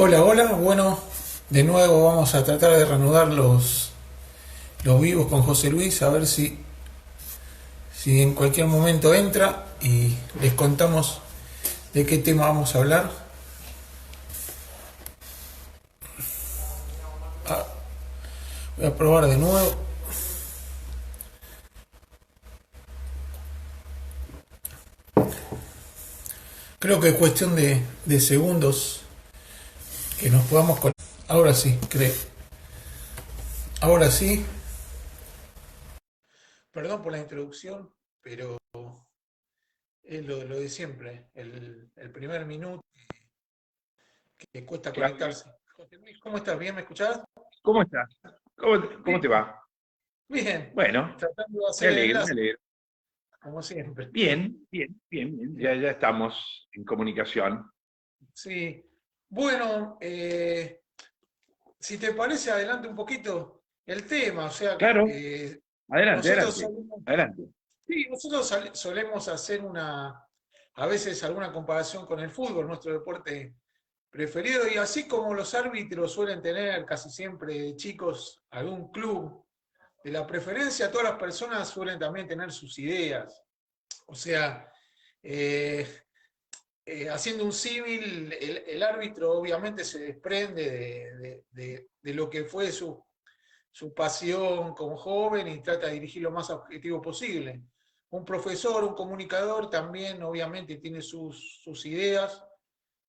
Hola, hola. Bueno, de nuevo vamos a tratar de reanudar los vivos con José Luis, a ver si en cualquier momento entra y les contamos de qué tema vamos a hablar. Voy a probar de nuevo. Creo que es cuestión de segundos que nos podamos conectar. Ahora sí, creo. Ahora sí. Perdón por la introducción, pero es lo de siempre. El primer minuto que cuesta Claudio, conectarse. José Luis, ¿cómo estás? ¿Bien? ¿Me escuchás? ¿cómo estás? ¿Cómo te Bien. va? Bien. Bueno, Tratando de me hacer el alegro, me enlace, alegro. como siempre. Bien, bien, bien, bien. Ya estamos en comunicación. Sí. Bueno, si te parece, adelante un poquito el tema. O sea, Claro, adelante, nosotros adelante, solemos, adelante. sí, nosotros solemos hacer a veces alguna comparación con el fútbol, nuestro deporte preferido, y así como los árbitros suelen tener casi siempre de chicos algún club de la preferencia, todas las personas suelen también tener sus ideas. O sea, eh, haciendo un símil, el árbitro obviamente se desprende de lo que fue su pasión como joven y trata de dirigir lo más objetivo posible. Un profesor, un comunicador también obviamente tiene sus ideas,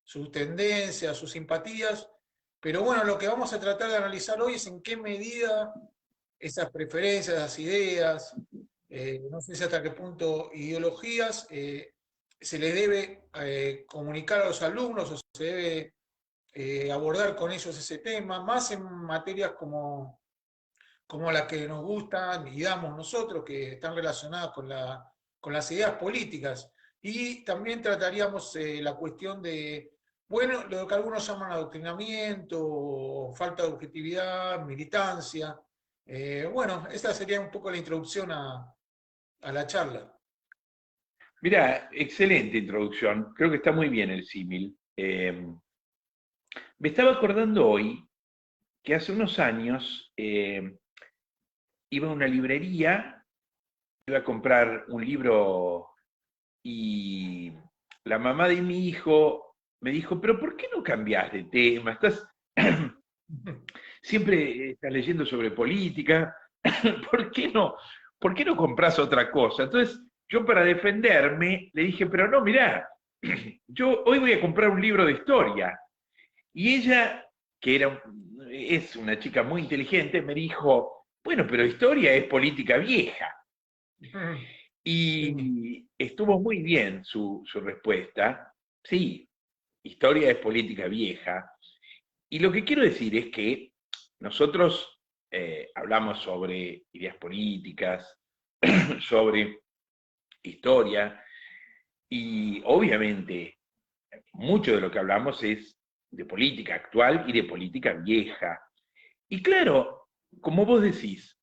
sus tendencias, sus simpatías, pero bueno, lo que vamos a tratar de analizar hoy es en qué medida esas preferencias, esas ideas, no sé si hasta qué punto ideologías, se les debe comunicar a los alumnos o se debe abordar con ellos ese tema, más en materias como la que nos gustan y damos nosotros, que están relacionadas con las ideas políticas. Y también trataríamos la cuestión de, bueno, lo que algunos llaman adoctrinamiento, falta de objetividad, militancia. Bueno, esta sería un poco la introducción a la charla. Mira, excelente introducción. Creo que está muy bien el símil. Me estaba acordando hoy que hace unos años iba a una librería, iba a comprar un libro y la mamá de mi hijo me dijo, pero ¿por qué no cambias de tema? Siempre estás leyendo sobre política, ¿por qué por qué no compras otra cosa? Entonces, yo para defenderme le dije, pero no, mirá, yo hoy voy a comprar un libro de historia. Y ella, es una chica muy inteligente, me dijo, bueno, pero historia es política vieja. Sí. Y estuvo muy bien su respuesta. Sí, historia es política vieja. Y lo que quiero decir es que nosotros hablamos sobre ideas políticas, sobre historia, y obviamente mucho de lo que hablamos es de política actual y de política vieja. Y claro, como vos decís,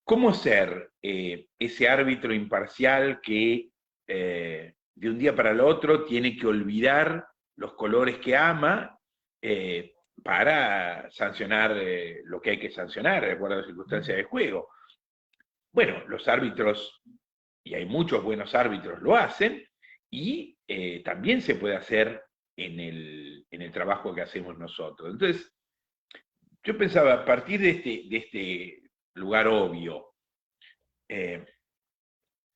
¿cómo ser ese árbitro imparcial que de un día para el otro tiene que olvidar los colores que ama para sancionar lo que hay que sancionar, de acuerdo a las circunstancias de juego? Bueno, los árbitros, y hay muchos buenos árbitros, lo hacen, y también se puede hacer en el trabajo que hacemos nosotros. Entonces, yo pensaba, a partir de este lugar obvio, eh,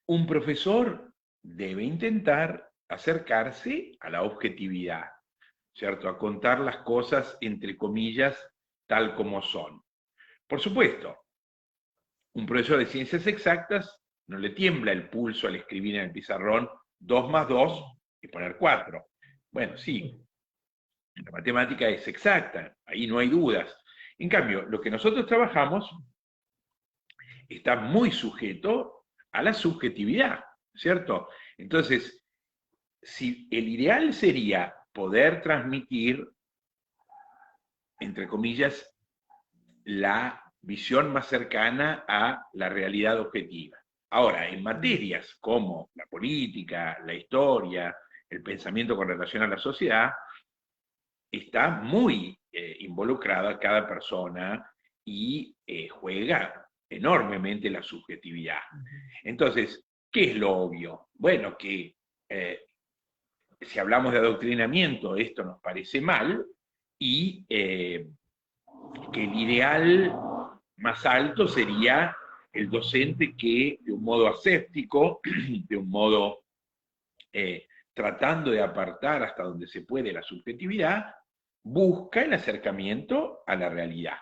un profesor debe intentar acercarse a la objetividad, ¿cierto? A contar las cosas, entre comillas, tal como son. Por supuesto, un profesor de ciencias exactas no le tiembla el pulso al escribir en el pizarrón 2 más 2 y poner 4. Bueno, sí, la matemática es exacta, ahí no hay dudas. En cambio, lo que nosotros trabajamos está muy sujeto a la subjetividad, ¿cierto? Entonces, si el ideal sería poder transmitir, entre comillas, la visión más cercana a la realidad objetiva. Ahora, en materias como la política, la historia, el pensamiento con relación a la sociedad, está muy involucrada cada persona y juega enormemente la subjetividad. Entonces, ¿qué es lo obvio? Bueno, que si hablamos de adoctrinamiento, esto nos parece mal, y que el ideal más alto sería el docente que, de un modo aséptico, de un modo tratando de apartar hasta donde se puede la subjetividad, busca el acercamiento a la realidad.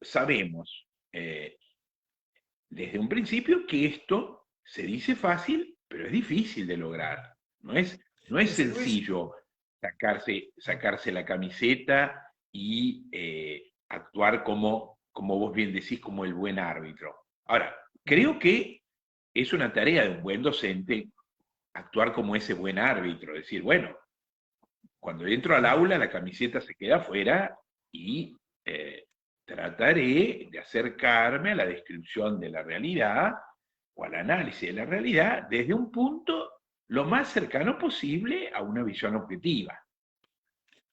Sabemos desde un principio que esto se dice fácil, pero es difícil de lograr. No es sencillo sacarse la camiseta y actuar como vos bien decís, como el buen árbitro. Ahora, creo que es una tarea de un buen docente actuar como ese buen árbitro, decir, bueno, cuando entro al aula la camiseta se queda afuera y trataré de acercarme a la descripción de la realidad o al análisis de la realidad desde un punto lo más cercano posible a una visión objetiva.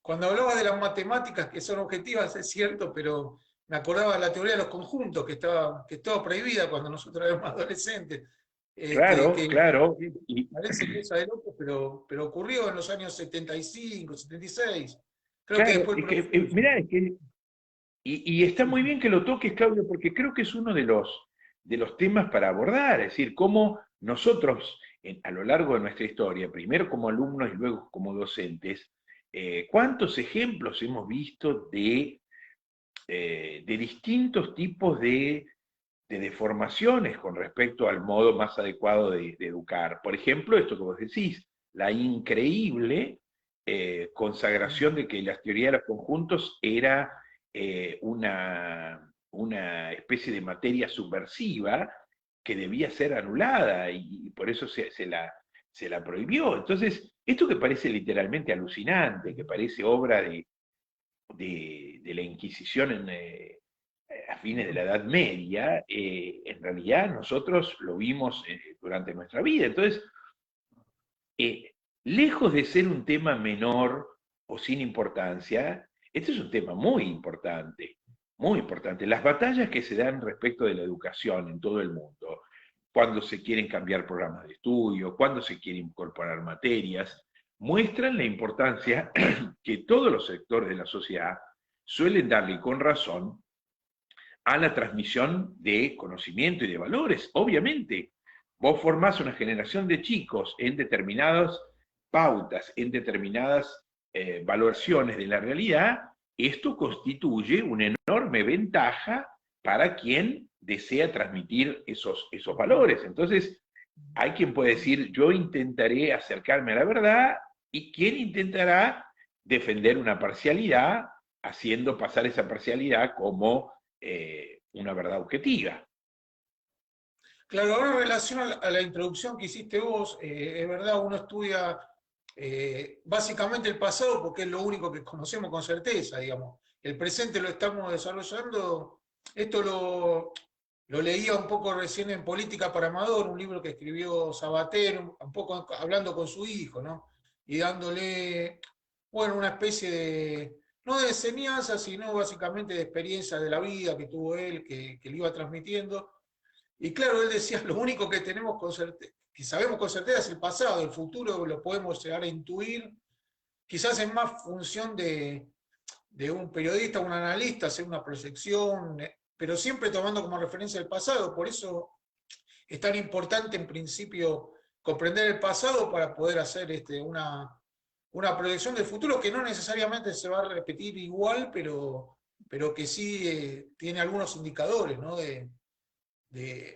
Cuando hablaba de las matemáticas que son objetivas, es cierto, pero me acordaba de la teoría de los conjuntos, que estaba prohibida cuando nosotros éramos adolescentes. Claro, claro. Parece cosa de loco, pero ocurrió en los años 75, 76. Creo que Claro, después el es que, profesor... mirá, y está muy bien que lo toques, Claudio, porque creo que es uno de los temas para abordar, es decir, cómo nosotros, a lo largo de nuestra historia, primero como alumnos y luego como docentes, cuántos ejemplos hemos visto de distintos tipos de deformaciones con respecto al modo más adecuado de educar. Por ejemplo, esto que vos decís, la increíble consagración de que la teoría de los conjuntos era una especie de materia subversiva que debía ser anulada y por eso se la prohibió. Entonces, esto que parece literalmente alucinante, que parece obra de la Inquisición a fines de la Edad Media, en realidad nosotros lo vimos durante nuestra vida. Entonces, lejos de ser un tema menor o sin importancia, este es un tema muy importante, muy importante. Las batallas que se dan respecto de la educación en todo el mundo, cuando se quieren cambiar programas de estudio, cuando se quieren incorporar materias, muestran la importancia que todos los sectores de la sociedad suelen darle con razón a la transmisión de conocimiento y de valores. Obviamente, vos formás una generación de chicos en determinadas pautas, en determinadas valoraciones de la realidad, esto constituye una enorme ventaja para quien desea transmitir esos valores. Entonces, hay quien puede decir, yo intentaré acercarme a la verdad, y quien intentará defender una parcialidad, haciendo pasar esa parcialidad como una verdad objetiva. Claro, ahora en relación a la introducción que hiciste vos, es verdad, uno estudia básicamente el pasado porque es lo único que conocemos con certeza, digamos. El presente lo estamos desarrollando. Esto lo leía un poco recién en Política para Amador, un libro que escribió Sabater, un poco hablando con su hijo, ¿no? Y dándole, bueno, una especie de, no de enseñanza, sino básicamente de experiencia de la vida que tuvo él, que le iba transmitiendo. Y claro, él decía, lo único que tenemos que sabemos con certeza es el pasado, el futuro lo podemos llegar a intuir, quizás en más función de un periodista, un analista, hacer una proyección, pero siempre tomando como referencia el pasado. Por eso es tan importante en principio comprender el pasado para poder hacer una proyección del futuro que no necesariamente se va a repetir igual, pero que sí tiene algunos indicadores, ¿no?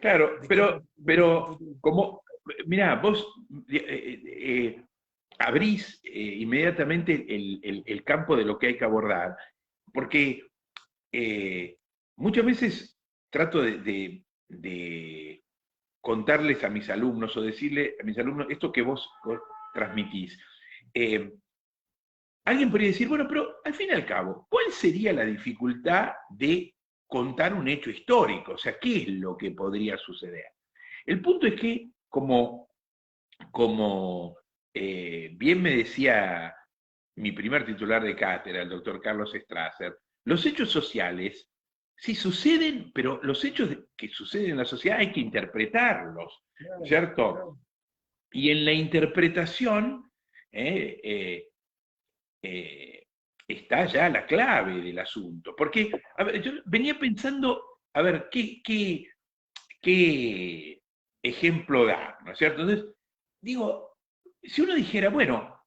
Claro, De pero como, mirá, vos abrís inmediatamente el campo de lo que hay que abordar, porque muchas veces trato de contarles a mis alumnos o decirle a mis alumnos esto que vos transmitís. Alguien podría decir, bueno, pero al fin y al cabo, ¿cuál sería la dificultad de contar un hecho histórico? O sea, ¿qué es lo que podría suceder? El punto es que, como bien me decía mi primer titular de cátedra, el doctor Carlos Strasser, los hechos sociales sí suceden, pero los hechos que suceden en la sociedad hay que interpretarlos, Claro, ¿cierto? claro. Y en la interpretación está ya la clave del asunto. Porque, a ver, yo venía pensando, a ver, qué ejemplo dar, ¿no es cierto? Entonces, digo, si uno dijera, bueno,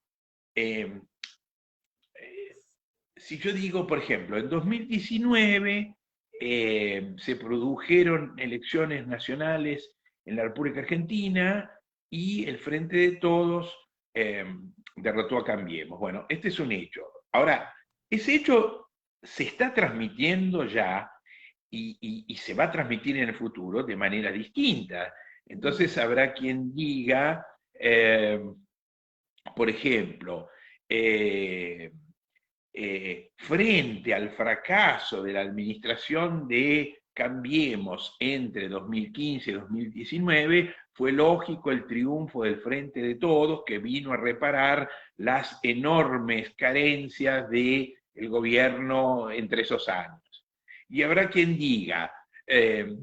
eh, si yo digo, por ejemplo, en 2019 se produjeron elecciones nacionales en la República Argentina y el Frente de Todos eh, derrotó a Cambiemos. Bueno, este es un hecho. Ahora, ese hecho se está transmitiendo ya y se va a transmitir en el futuro de manera distinta. Entonces habrá quien diga, por ejemplo, eh, frente al fracaso de la administración de Cambiemos entre 2015 y 2019, fue lógico el triunfo del Frente de Todos, que vino a reparar las enormes carencias del gobierno entre esos años. Y habrá quien diga,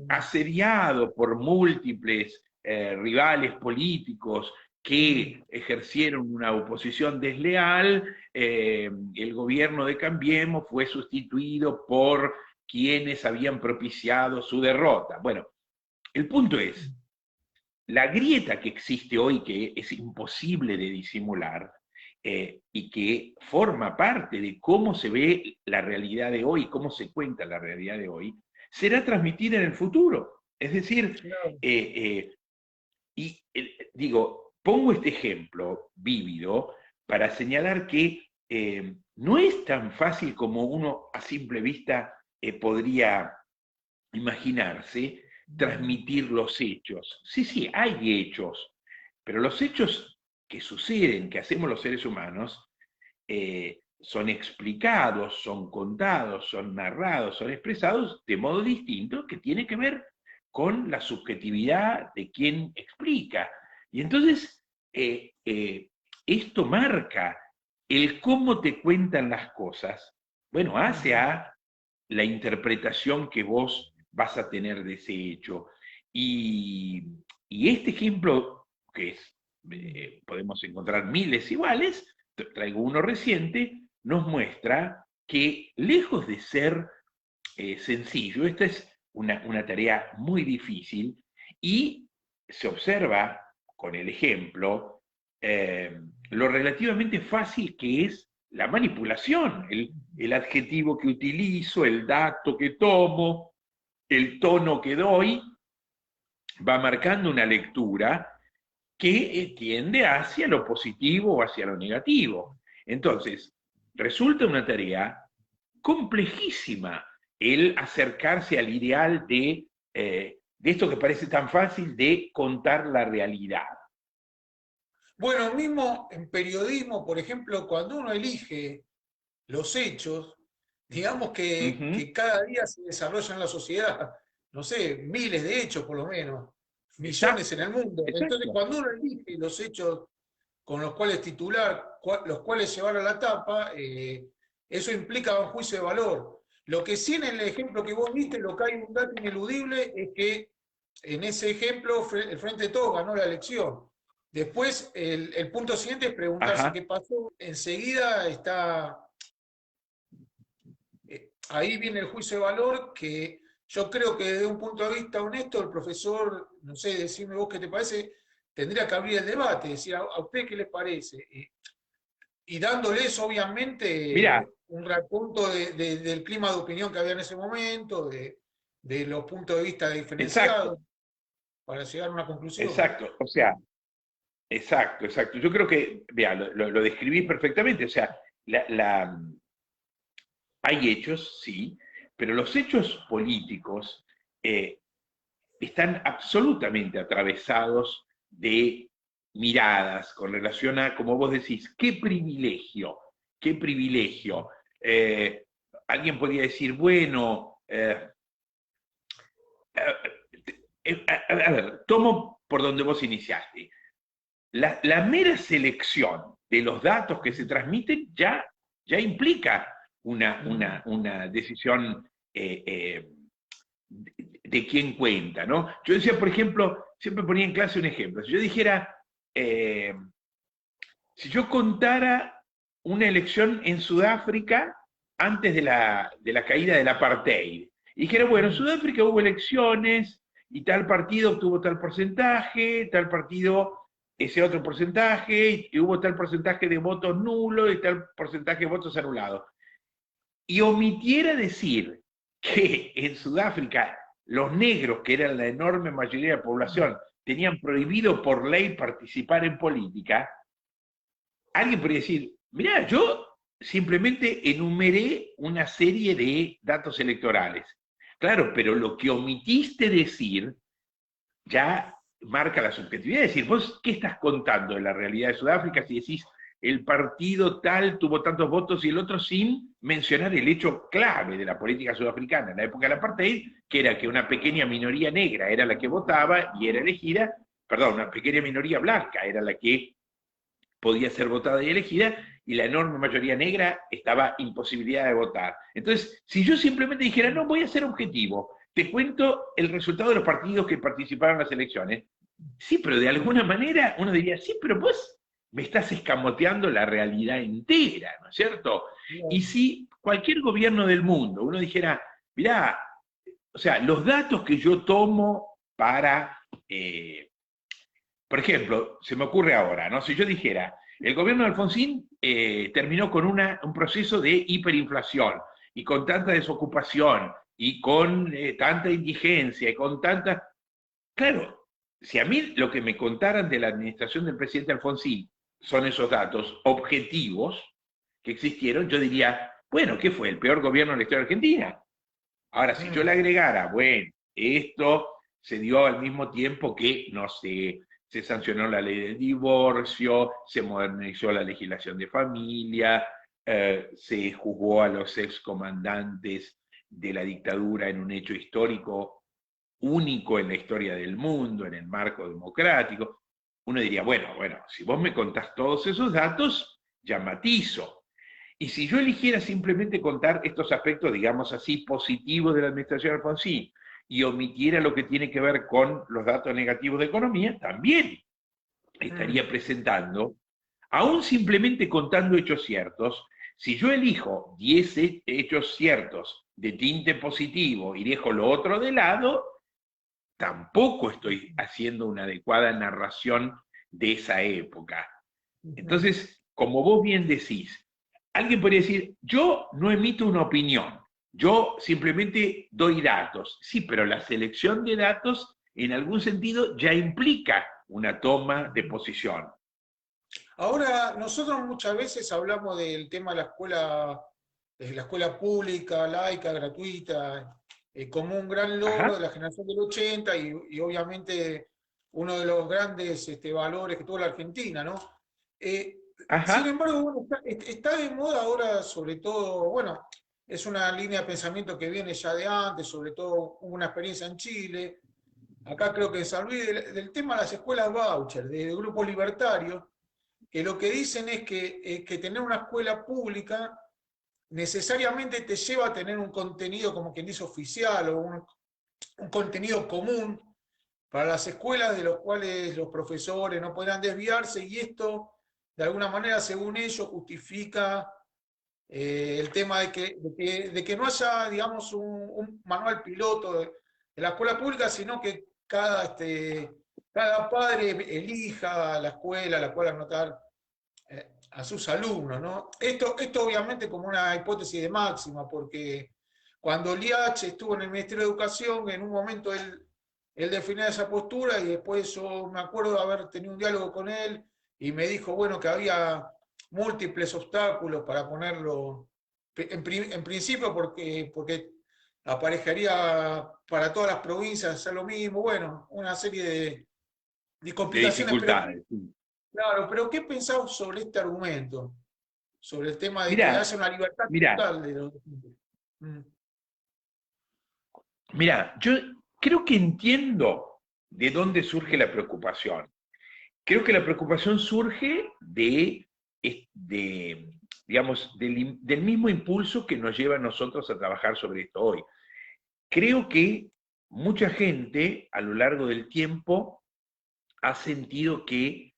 asediado por múltiples rivales políticos que ejercieron una oposición desleal, el gobierno de Cambiemos fue sustituido por quienes habían propiciado su derrota. Bueno, el punto es, la grieta que existe hoy, que es imposible de disimular, y que forma parte de cómo se ve la realidad de hoy, cómo se cuenta la realidad de hoy, será transmitida en el futuro. Es decir, Claro. digo, pongo este ejemplo vívido para señalar que no es tan fácil como uno a simple vista podría imaginarse transmitir los hechos. Sí, sí, hay hechos, pero los hechos que suceden, que hacemos los seres humanos, son explicados, son contados, son narrados, son expresados de modo distinto que tiene que ver con la subjetividad de quien explica. Y entonces, esto marca el cómo te cuentan las cosas, bueno, hace a la interpretación que vos vas a tener de ese hecho. Y este ejemplo, que es, podemos encontrar miles iguales, traigo uno reciente, nos muestra que lejos de ser sencillo, esta es una tarea muy difícil y se observa con el ejemplo lo relativamente fácil que es la manipulación, el adjetivo que utilizo, el dato que tomo, el tono que doy, va marcando una lectura que tiende hacia lo positivo o hacia lo negativo. Entonces, resulta una tarea complejísima el acercarse al ideal de esto que parece tan fácil de contar la realidad. Bueno, mismo en periodismo, por ejemplo, cuando uno elige los hechos, digamos que cada día se desarrolla en la sociedad, no sé, miles de hechos por lo menos, Exacto, millones en el mundo. Entonces, exacto. cuando uno elige los hechos con los cuales titular, los cuales llevar a la tapa, eso implica un juicio de valor. Lo que sí en el ejemplo que vos viste, lo que hay un dato ineludible es que en ese ejemplo el Frente de Todos ganó la elección. Después, el punto siguiente es preguntarse Ajá, qué pasó. Enseguida está, ahí viene el juicio de valor que yo creo que desde un punto de vista honesto, el profesor, no sé, decime vos qué te parece, tendría que abrir el debate, decir, ¿a usted qué les parece? Y dándoles, mira, obviamente, un raconto del clima de opinión que había en ese momento, de los puntos de vista exacto, diferenciados, para llegar a una conclusión. exacto. O sea, exacto, exacto. Yo creo que, vea, lo describí perfectamente. O sea, hay hechos, sí, pero los hechos políticos eh, están absolutamente atravesados de miradas con relación a, como vos decís, qué privilegio, qué privilegio. Alguien podría decir, bueno, a ver, tomo por donde vos iniciaste. La mera selección de los datos que se transmiten ya implica una decisión de quién cuenta, ¿no? Yo decía, por ejemplo, siempre ponía en clase un ejemplo. Si yo dijera, si yo contara una elección en Sudáfrica antes de la caída del apartheid, y dijera, bueno, en Sudáfrica hubo elecciones y tal partido obtuvo tal porcentaje, tal partido ese otro porcentaje, y hubo tal porcentaje de votos nulos y tal porcentaje de votos anulados. Y omitiera decir que en Sudáfrica los negros, que eran la enorme mayoría de la población, tenían prohibido por ley participar en política, alguien podría decir, mirá, yo simplemente enumeré una serie de datos electorales. Claro, pero lo que omitiste decir ya marca la subjetividad. Es decir, vos, ¿qué estás contando de la realidad de Sudáfrica si decís el partido tal tuvo tantos votos y el otro, sin mencionar el hecho clave de la política sudafricana en la época del apartheid, que era que una pequeña minoría negra era la que votaba y era elegida, perdón, una pequeña minoría blanca era la que podía ser votada y elegida, y la enorme mayoría negra estaba imposibilidad de votar. Entonces, si yo simplemente dijera, no, voy a ser objetivo, te cuento el resultado de los partidos que participaron en las elecciones, sí, pero de alguna manera uno diría, sí, pero vos me estás escamoteando la realidad entera, ¿no es cierto? Y si cualquier gobierno del mundo, uno dijera, mirá, o sea, los datos que yo tomo para... por ejemplo, se me ocurre ahora, ¿no? Si yo dijera, el gobierno de Alfonsín terminó con un proceso de hiperinflación y con tanta desocupación y con tanta indigencia y con tanta... Claro, si a mí lo que me contaran de la administración del presidente Alfonsín son esos datos objetivos que existieron, yo diría, bueno, ¿qué fue? ¿El peor gobierno de la historia argentina? Ahora, si yo le agregara, bueno, esto se dio al mismo tiempo que, no sé, se sancionó la ley del divorcio, se modernizó la legislación de familia, se juzgó a los excomandantes de la dictadura en un hecho histórico único en la historia del mundo, en el marco democrático. Uno diría, bueno, si vos me contás todos esos datos, ya matizo. Y si yo eligiera simplemente contar estos aspectos, digamos así, positivos de la administración Alfonsín, y omitiera lo que tiene que ver con los datos negativos de economía, también estaría presentando, aún simplemente contando hechos ciertos, si yo elijo 10 hechos ciertos de tinte positivo y dejo lo otro de lado, tampoco estoy haciendo una adecuada narración de esa época. Entonces, como vos bien decís, alguien podría decir, yo no emito una opinión, yo simplemente doy datos. Sí, pero la selección de datos en algún sentido ya implica una toma de posición. Ahora, nosotros muchas veces hablamos del tema de la escuela pública, laica, gratuita, como un gran logro Ajá, de la generación del 80 y obviamente uno de los grandes valores que tuvo la Argentina, ¿no? Eh, Sin ajá, embargo, bueno, está de moda ahora, sobre todo, bueno, es una línea de pensamiento que viene ya de antes, sobre todo hubo una experiencia en Chile, acá creo que en San Luis, del tema de las escuelas voucher, de grupos libertarios, que lo que dicen es que tener una escuela pública necesariamente te lleva a tener un contenido, como quien dice, oficial o un contenido común para las escuelas de los cuales los profesores no podrán desviarse y esto, de alguna manera, según ellos, justifica el tema de que no haya, digamos, un manual piloto de la escuela pública, sino que cada padre elija la escuela a la cual anotar a sus alumnos, ¿no? Esto obviamente como una hipótesis de máxima, porque cuando Liach estuvo en el Ministerio de Educación, en un momento él definía esa postura y después yo me acuerdo de haber tenido un diálogo con él y me dijo, bueno, que había múltiples obstáculos para ponerlo, en principio porque aparejaría para todas las provincias hacer lo mismo, bueno, una serie de de complicaciones, pero dificultades. claro, pero ¿qué pensás sobre este argumento? Sobre el tema de que Mira, haya una libertad mira, total de los docentes. Mm, mira, yo creo que entiendo de dónde surge la preocupación. Creo que la preocupación surge de digamos, del mismo impulso que nos lleva a nosotros a trabajar sobre esto hoy. Creo que mucha gente a lo largo del tiempo ha sentido que,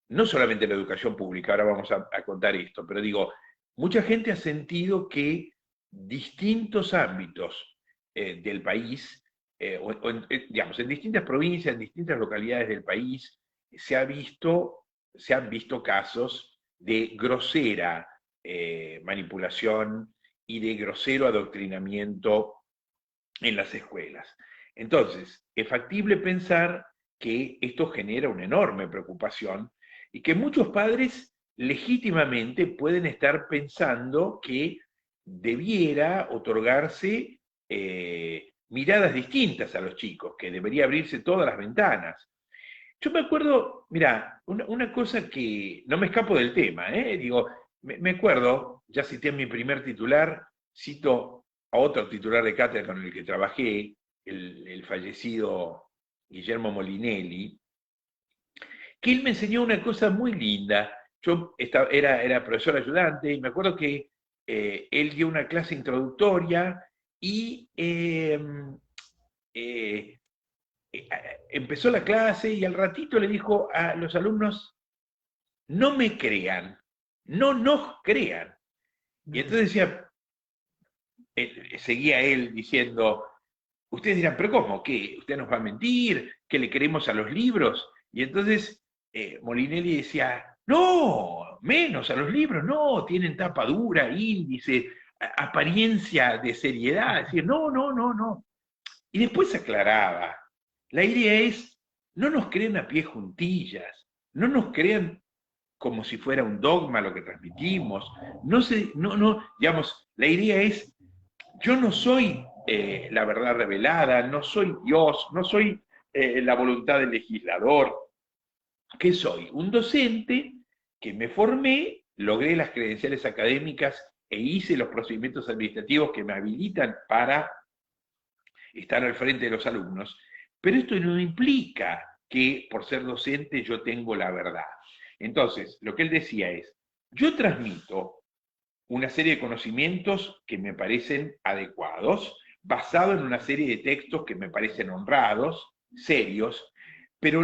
no solamente la educación pública, ahora vamos a contar esto, pero digo, mucha gente ha sentido que distintos ámbitos del país, digamos, en distintas provincias, en distintas localidades del país, se han visto casos de grosera manipulación y de grosero adoctrinamiento en las escuelas. Entonces, es factible pensar que esto genera una enorme preocupación y que muchos padres legítimamente pueden estar pensando que debiera otorgarse miradas distintas a los chicos, que debería abrirse todas las ventanas. Yo me acuerdo, mira, una cosa que no me escapo del tema, digo, me acuerdo, ya cité a mi primer titular, cito a otro titular de cátedra con el que trabajé, el fallecido Guillermo Molinelli, que él me enseñó una cosa muy linda. Yo era profesor ayudante y me acuerdo que él dio una clase introductoria y empezó la clase y al ratito le dijo a los alumnos, no me crean, no nos crean. Y entonces decía, seguía él diciendo, ustedes dirán, pero ¿cómo? ¿Qué? ¿Usted nos va a mentir? ¿Que le creemos a los libros? Y entonces Molinelli decía, no, menos a los libros, no, tienen tapa dura, índice, apariencia de seriedad. Decía, no, no, no, no. Y después aclaraba, la idea es, no nos crean a pie juntillas, no nos crean como si fuera un dogma lo que transmitimos, digamos, la idea es, yo no soy la verdad revelada, no soy Dios, no soy la voluntad del legislador. ¿Qué soy? Un docente que me formé, logré las credenciales académicas e hice los procedimientos administrativos que me habilitan para estar al frente de los alumnos, pero esto no implica que por ser docente yo tengo la verdad. Entonces, lo que él decía es, yo transmito una serie de conocimientos que me parecen adecuados, basado en una serie de textos que me parecen honrados, serios, pero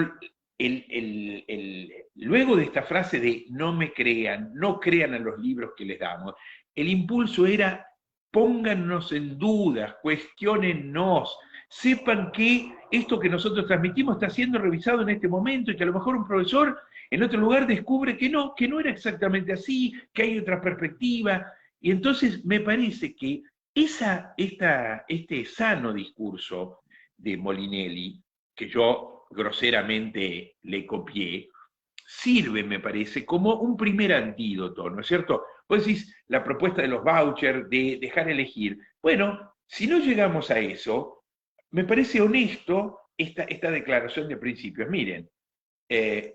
luego de esta frase de no me crean, no crean a los libros que les damos, el impulso era póngannos en dudas, cuestionennos, sepan que esto que nosotros transmitimos está siendo revisado en este momento y que a lo mejor un profesor en otro lugar descubre que no era exactamente así, que hay otra perspectiva. Y entonces me parece que este sano discurso de Molinelli, que yo groseramente le copié, sirve, me parece, como un primer antídoto, ¿no es cierto? Vos decís, la propuesta de los vouchers, de dejar elegir. Bueno, si no llegamos a eso, me parece honesto esta declaración de principios. Miren,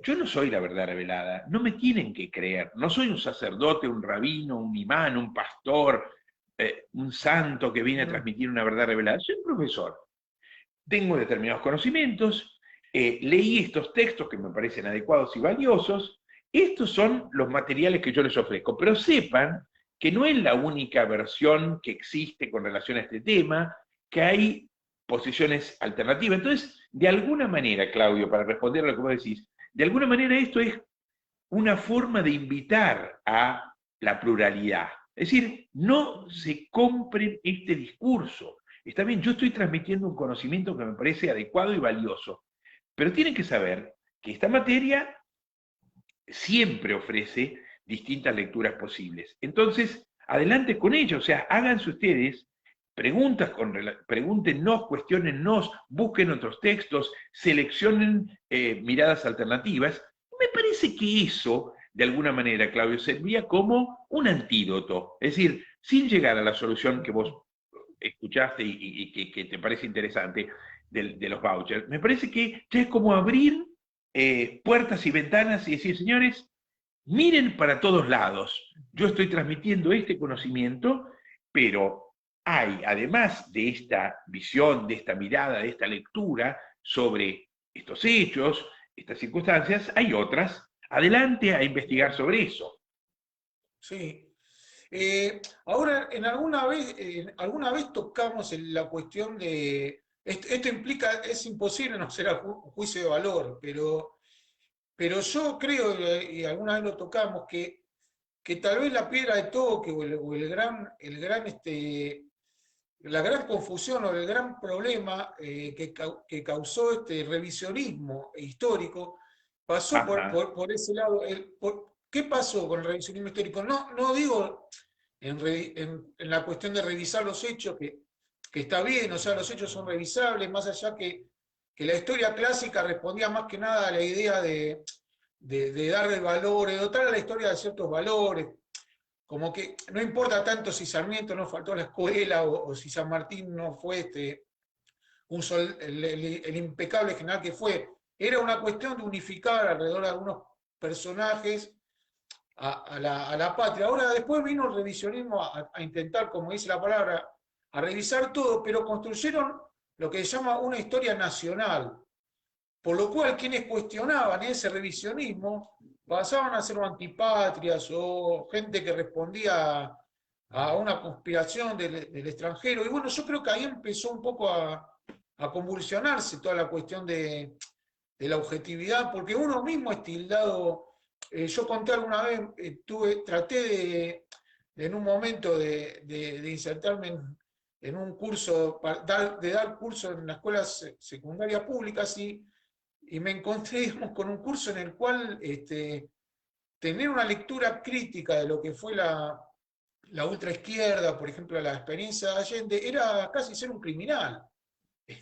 yo no soy la verdad revelada, no me tienen que creer, no soy un sacerdote, un rabino, un imán, un pastor, un santo que viene a transmitir una verdad revelada, soy un profesor, tengo determinados conocimientos, leí estos textos que me parecen adecuados y valiosos, estos son los materiales que yo les ofrezco, pero sepan que no es la única versión que existe con relación a este tema, que hay posiciones alternativas. Entonces, de alguna manera, Claudio, para responder a lo que vos decís, de alguna manera esto es una forma de invitar a la pluralidad. Es decir, no se compren este discurso. Está bien, yo estoy transmitiendo un conocimiento que me parece adecuado y valioso, pero tienen que saber que esta materia siempre ofrece distintas lecturas posibles. Entonces, adelante con ello, o sea, háganse ustedes pregúntenos, cuestionennos, busquen otros textos, seleccionen miradas alternativas. Me parece que eso, de alguna manera, Claudio, servía como un antídoto, es decir, sin llegar a la solución que vos escuchaste y que te parece interesante de los vouchers. Me parece que ya es como abrir puertas y ventanas y decir, señores, miren para todos lados. Yo estoy transmitiendo este conocimiento, pero hay, además de esta visión, de esta mirada, de esta lectura sobre estos hechos, estas circunstancias, hay otras, adelante a investigar sobre eso. Sí. Ahora, alguna vez tocamos la cuestión de, esto implica, es imposible no ser a juicio de valor, pero yo creo, y alguna vez lo tocamos, que tal vez la piedra de toque la gran confusión o el gran problema que causó este revisionismo histórico pasó Ajá, por ese lado. ¿Qué pasó con el revisionismo histórico? No digo en la cuestión de revisar los hechos, que está bien, o sea, los hechos son revisables, más allá que la historia clásica respondía más que nada a la idea de darle valores, de dotar a la historia de ciertos valores, como que no importa tanto si Sarmiento no faltó a la escuela o si San Martín no fue el impecable general que fue. Era una cuestión de unificar alrededor de algunos personajes a la patria. Ahora después vino el revisionismo a intentar, como dice la palabra, a revisar todo, pero construyeron lo que se llama una historia nacional. Por lo cual quienes cuestionaban ese revisionismo pasaban a ser antipatrias o gente que respondía a una conspiración del extranjero. Y bueno, yo creo que ahí empezó un poco a convulsionarse toda la cuestión de la objetividad, porque uno mismo es tildado. Yo conté alguna vez, traté en un momento de insertarme en un curso, de dar curso en las escuelas secundarias públicas y me encontré, digamos, con un curso en el cual tener una lectura crítica de lo que fue la ultraizquierda, por ejemplo, la experiencia de Allende, era casi ser un criminal.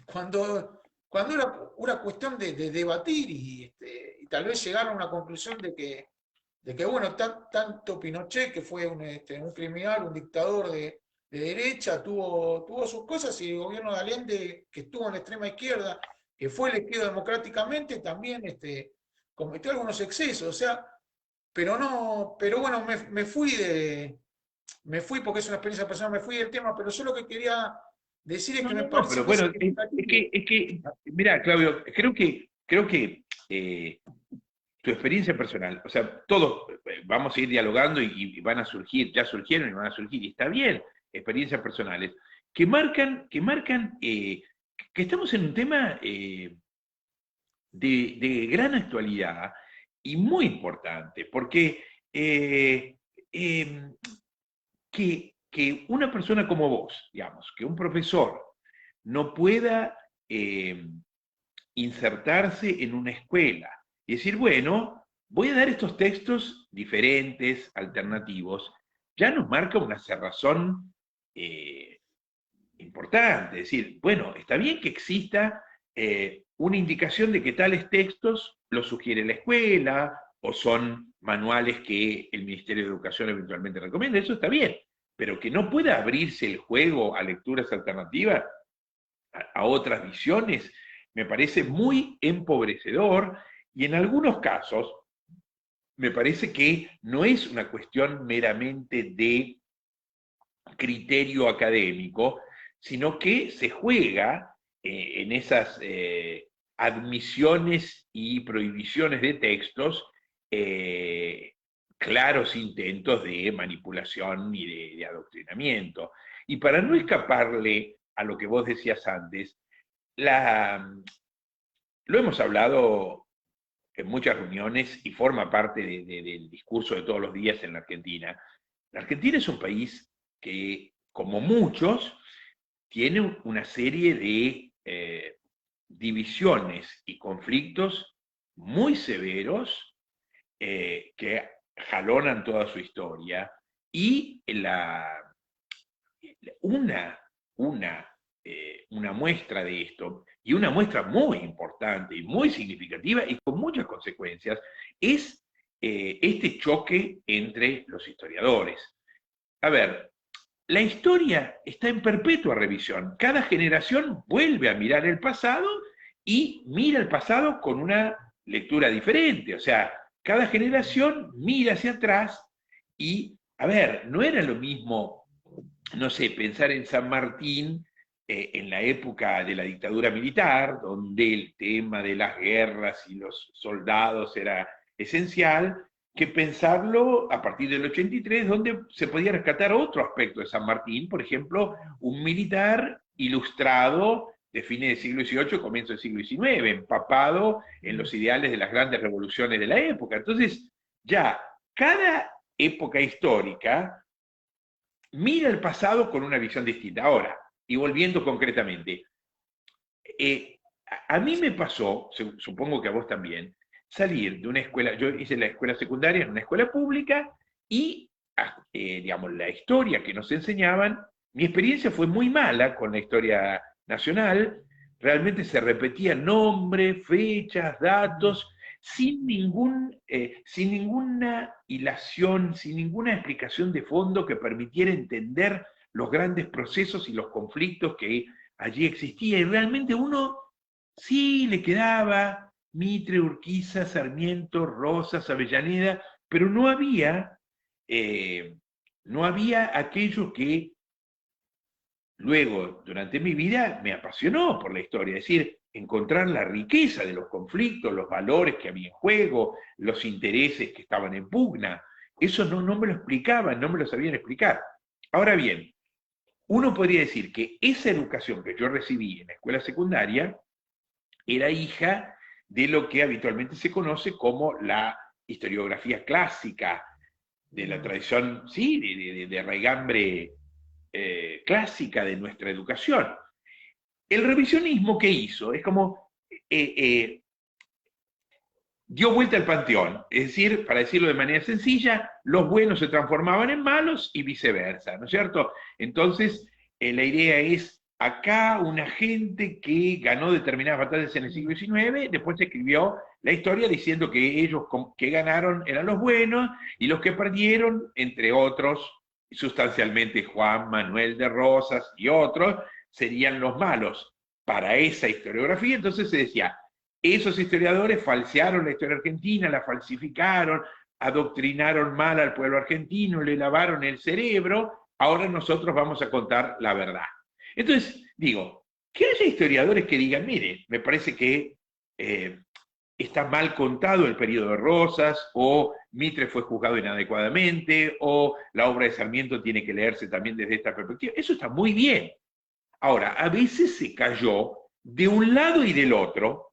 Cuando era una cuestión de debatir y tal vez llegar a una conclusión de que bueno, tanto Pinochet, que fue un criminal, un dictador de derecha, tuvo sus cosas, y el gobierno de Allende, que estuvo en la extrema izquierda, que fue elegido democráticamente, también cometió algunos excesos, o sea, pero no, pero bueno, me fui porque es una experiencia personal, me fui del tema, pero yo lo que quería decir es no, que me no, no, parece pero que es bueno, significativo. mira, Claudio, creo que tu experiencia personal, o sea, todos vamos a ir dialogando y van a surgir, ya surgieron y van a surgir, y está bien, experiencias personales, que estamos en un tema de gran actualidad y muy importante, porque eh, que una persona como vos, digamos, que un profesor no pueda insertarse en una escuela y decir, bueno, voy a dar estos textos diferentes, alternativos, ya nos marca una cerrazón importante. Es decir, bueno, está bien que exista una indicación de que tales textos los sugiere la escuela o son manuales que el Ministerio de Educación eventualmente recomienda, eso está bien, pero que no pueda abrirse el juego a lecturas alternativas, a otras visiones, me parece muy empobrecedor y en algunos casos me parece que no es una cuestión meramente de criterio académico, sino que se juega en esas admisiones y prohibiciones de textos claros intentos de manipulación y de adoctrinamiento. Y para no escaparle a lo que vos decías antes, la, lo hemos hablado en muchas reuniones y forma parte del discurso de todos los días en la Argentina. La Argentina es un país que, como muchos, tiene una serie de divisiones y conflictos muy severos que jalonan toda su historia y una, una muestra de esto, y una muestra muy importante y muy significativa y con muchas consecuencias, es este choque entre los historiadores. A ver, la historia está en perpetua revisión. Cada generación vuelve a mirar el pasado y mira el pasado con una lectura diferente. O sea, cada generación mira hacia atrás y, a ver, no era lo mismo, no sé, pensar en San Martín en la época de la dictadura militar, donde el tema de las guerras y los soldados esencial que pensarlo a partir del 83, donde se podía rescatar otro aspecto de San Martín, por ejemplo, un militar ilustrado de fines del siglo XVIII, comienzo del siglo XIX, empapado en los ideales de las grandes revoluciones de la época. Entonces, ya cada época histórica mira el pasado con una visión distinta. Ahora, y volviendo concretamente, a mí me pasó, supongo que a vos también, salir de una escuela, yo hice la escuela secundaria en una escuela pública y, digamos, la historia que nos enseñaban, mi experiencia fue muy mala con la historia nacional, realmente se repetían nombres, fechas, datos, sin ninguna hilación, sin ninguna explicación de fondo que permitiera entender los grandes procesos y los conflictos que allí existían. Y realmente uno sí le quedaba Mitre, Urquiza, Sarmiento, Rosas, Avellaneda, pero no había aquello que luego, durante mi vida, me apasionó por la historia, es decir, encontrar la riqueza de los conflictos, los valores que había en juego, los intereses que estaban en pugna. Eso no me lo explicaban, no me lo sabían explicar. Ahora bien, uno podría decir que esa educación que yo recibí en la escuela secundaria era hija de lo que habitualmente se conoce como la historiografía clásica, de la tradición, sí, de raigambre clásica de nuestra educación. El revisionismo que hizo es como dio vuelta al panteón, es decir, para decirlo de manera sencilla, los buenos se transformaban en malos y viceversa, ¿no es cierto? Entonces, la idea es, acá una gente que ganó determinadas batallas en el siglo XIX, después se escribió la historia diciendo que ellos que ganaron eran los buenos y los que perdieron, entre otros, sustancialmente Juan Manuel de Rosas y otros, serían los malos. Para esa historiografía, entonces se decía, esos historiadores falsearon la historia argentina, la falsificaron, adoctrinaron mal al pueblo argentino, le lavaron el cerebro, ahora nosotros vamos a contar la verdad. Entonces, digo, que haya historiadores que digan, mire, me parece que está mal contado el periodo de Rosas, o Mitre fue juzgado inadecuadamente, o la obra de Sarmiento tiene que leerse también desde esta perspectiva. Eso está muy bien. Ahora, a veces se cayó de un lado y del otro,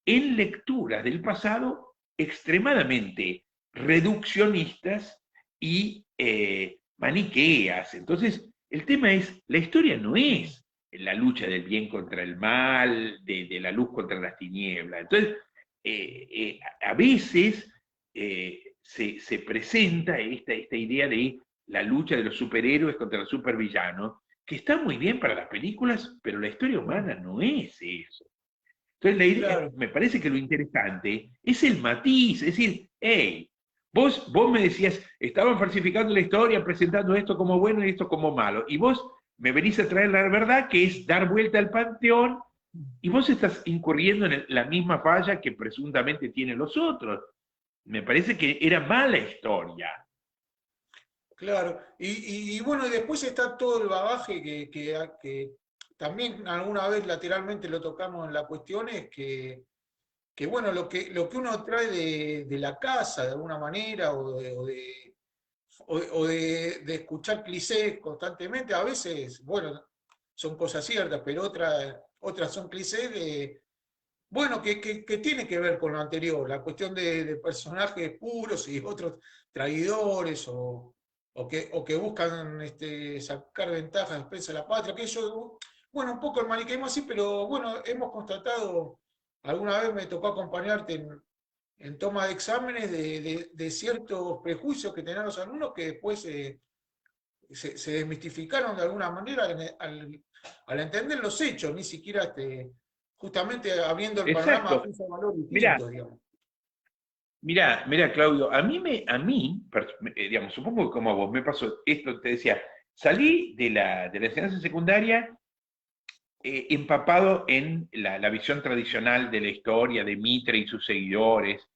en lecturas del pasado extremadamente reduccionistas y maniqueas. Entonces, el tema es, la historia no es la lucha del bien contra el mal, de la luz contra las tinieblas. Entonces, a veces se presenta esta idea de la lucha de los superhéroes contra los supervillanos, que está muy bien para las películas, pero la historia humana no es eso. Entonces, la idea, Claro. me parece que lo interesante es el matiz, es decir, hey, vos me decías, estaban falsificando la historia, presentando esto como bueno y esto como malo, y vos me venís a traer la verdad, que es dar vuelta al panteón, y vos estás incurriendo en la misma falla que presuntamente tienen los otros. Me parece que era mala historia. Claro, y bueno, y después está todo el bagaje que también alguna vez lateralmente lo tocamos en la cuestión, es que bueno, lo que uno trae de la casa de alguna manera, o de escuchar clichés constantemente, a veces, bueno, son cosas ciertas, pero otras son clichés bueno, que tiene que ver con lo anterior, la cuestión de personajes puros y otros traidores, o que buscan sacar ventaja en defensa de la patria, que eso, bueno, un poco el maniqueísmo así, pero bueno, hemos constatado, alguna vez me tocó acompañarte en toma de exámenes de ciertos prejuicios que tenían los alumnos que después se desmistificaron de alguna manera al entender los hechos, ni siquiera justamente abriendo el panorama a Exacto. juicio de valor Mirá, distinto, digamos. Mira, Claudio, digamos, supongo que como a vos me pasó esto, te decía, salí de la enseñanza secundaria empapado en la visión tradicional de la historia de Mitre y sus seguidores,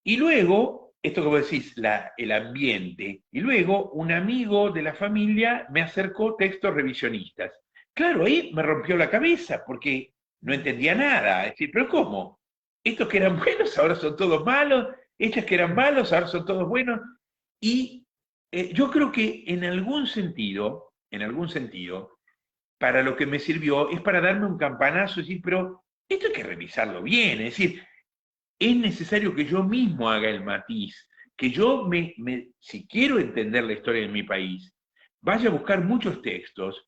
y luego, esto que vos decís, el ambiente, y luego un amigo de la familia me acercó textos revisionistas. Claro, ahí me rompió la cabeza porque no entendía nada, es decir, pero ¿cómo? estos que eran buenos ahora son todos malos, estos que eran malos ahora son todos buenos. Y yo creo que en algún sentido, para lo que me sirvió es para darme un campanazo y decir, pero esto hay que revisarlo bien, es decir, es necesario que yo mismo haga el matiz, que yo si quiero entender la historia de mi país, vaya a buscar muchos textos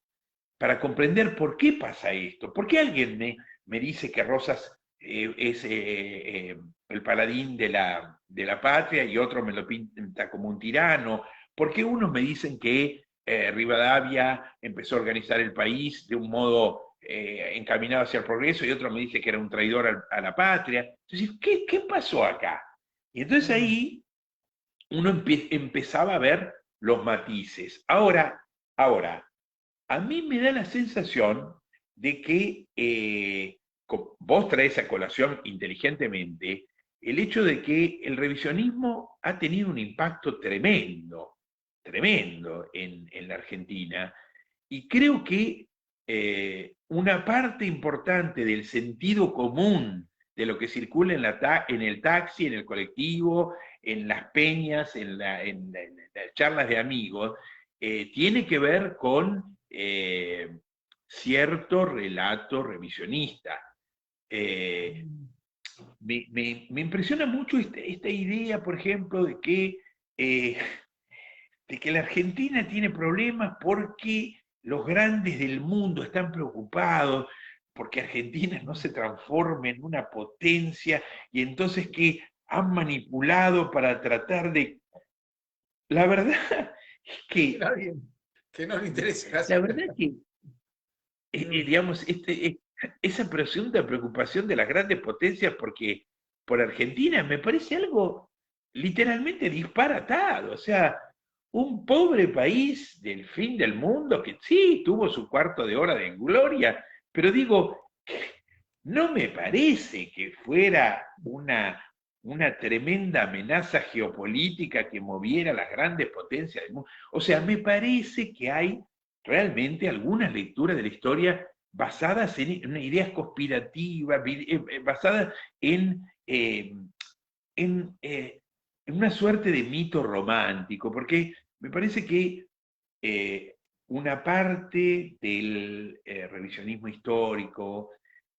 para comprender por qué pasa esto, por qué alguien me dice que Rosas es el paladín de la patria y otro me lo pinta como un tirano, por qué unos me dicen que Rivadavia empezó a organizar el país de un modo encaminado hacia el progreso y otro me dice que era un traidor a la patria. Entonces, ¿qué pasó acá? Y entonces ahí uno empezaba a ver los matices. Ahora, a mí me da la sensación de que vos traes a colación inteligentemente el hecho de que el revisionismo ha tenido un impacto tremendo, tremendo en la Argentina, y creo que una parte importante del sentido común de lo que circula en el taxi, en el colectivo, en las peñas, en las charlas de amigos, tiene que ver con cierto relato revisionista. Eh, me impresiona mucho esta idea, por ejemplo, eh, de que la Argentina tiene problemas porque los grandes del mundo están preocupados porque Argentina no se transforme en una potencia y entonces que han manipulado para tratar de... La verdad es que... Que no le interesa. La verdad es que, digamos, esa presunta preocupación de las grandes potencias por Argentina me parece algo literalmente disparatado. O sea, un pobre país del fin del mundo que sí tuvo su cuarto de hora de gloria, pero digo, no me parece que fuera una tremenda amenaza geopolítica que moviera las grandes potencias del mundo. O sea, me parece que hay realmente algunas lecturas de la historia basadas en ideas conspirativas, basadas en una suerte de mito romántico, porque me parece que una parte del revisionismo histórico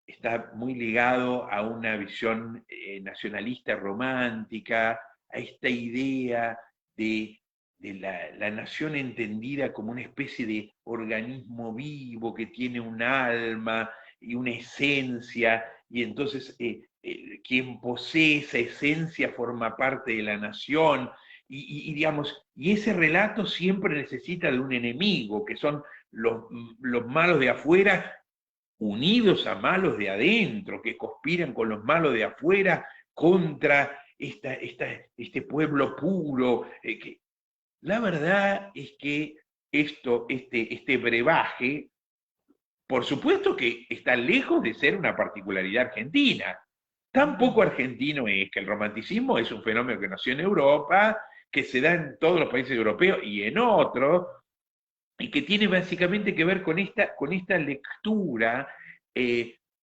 está muy ligado a una visión nacionalista romántica, a esta idea de la nación entendida como una especie de organismo vivo que tiene un alma y una esencia, y entonces quien posee esa esencia forma parte de la nación, digamos, y ese relato siempre necesita de un enemigo, que son los malos de afuera unidos a malos de adentro, que conspiran con los malos de afuera contra este pueblo puro. La verdad es que este brebaje, por supuesto que está lejos de ser una particularidad argentina. Tampoco argentino es que el romanticismo es un fenómeno que nació en Europa, que se da en todos los países europeos y en otros, y que tiene básicamente que ver con esta lectura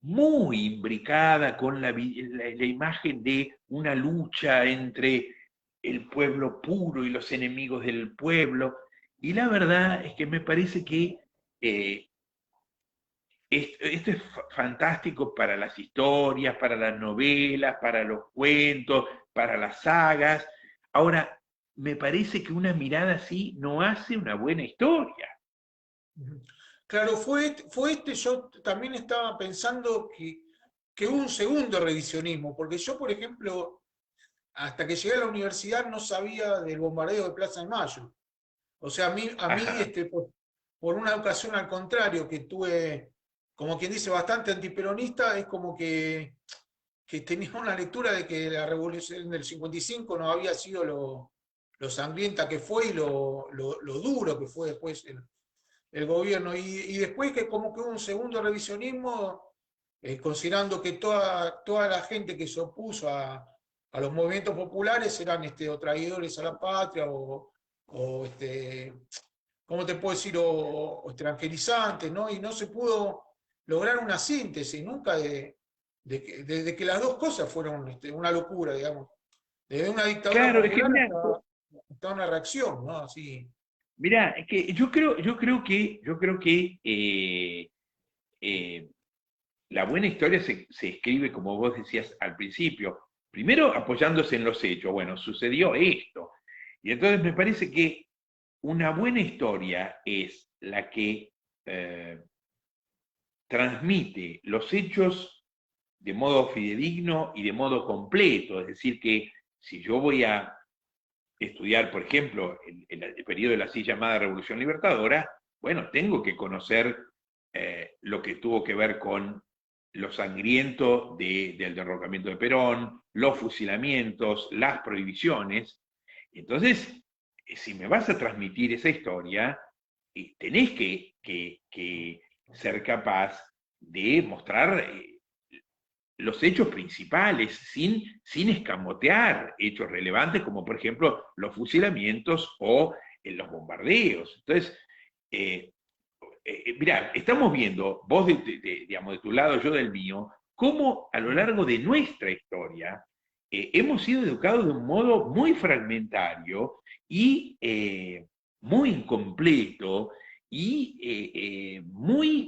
muy imbricada con la imagen de una lucha entre el pueblo puro y los enemigos del pueblo. Y la verdad es que me parece que eh, esto es fantástico para las historias, para las novelas, para los cuentos, para las sagas. Ahora, me parece que una mirada así no hace una buena historia. Claro, yo también estaba pensando que hubo un segundo revisionismo, porque yo, por ejemplo, hasta que llegué a la universidad no sabía del bombardeo de Plaza de Mayo. O sea, a mí Ajá. por una ocasión al contrario, que tuve, como quien dice, bastante antiperonista, es como que tenía una lectura de que la revolución del 55 no había sido lo sangrienta que fue y lo duro que fue después el gobierno. Y después que como que hubo un segundo revisionismo, considerando que toda la gente que se opuso a los movimientos populares eran o traidores a la patria o ¿cómo te puedo decir? O extranjerizantes, ¿no? Y no se pudo lograr una síntesis nunca de que las dos cosas fueron una locura, digamos. Desde una dictadura Claro, es que popular mira, hasta una reacción, ¿no? Así. mirá, es que yo creo que la buena historia se escribe, como vos decías al principio, primero apoyándose en los hechos. Bueno, sucedió esto. Y entonces me parece que una buena historia es la que eh, transmite los hechos de modo fidedigno y de modo completo. Es decir, que si yo voy a estudiar, por ejemplo, el periodo de la así llamada Revolución Libertadora, bueno, tengo que conocer lo que tuvo que ver con lo sangriento del derrocamiento de Perón, los fusilamientos, las prohibiciones. Entonces, si me vas a transmitir esa historia, tenés que ser capaz de mostrar los hechos principales, sin escamotear hechos relevantes, como por ejemplo los fusilamientos o los bombardeos. Entonces, mirá, estamos viendo, vos digamos, de tu lado, yo del mío, cómo a lo largo de nuestra historia hemos sido educados de un modo muy fragmentario y muy incompleto y muy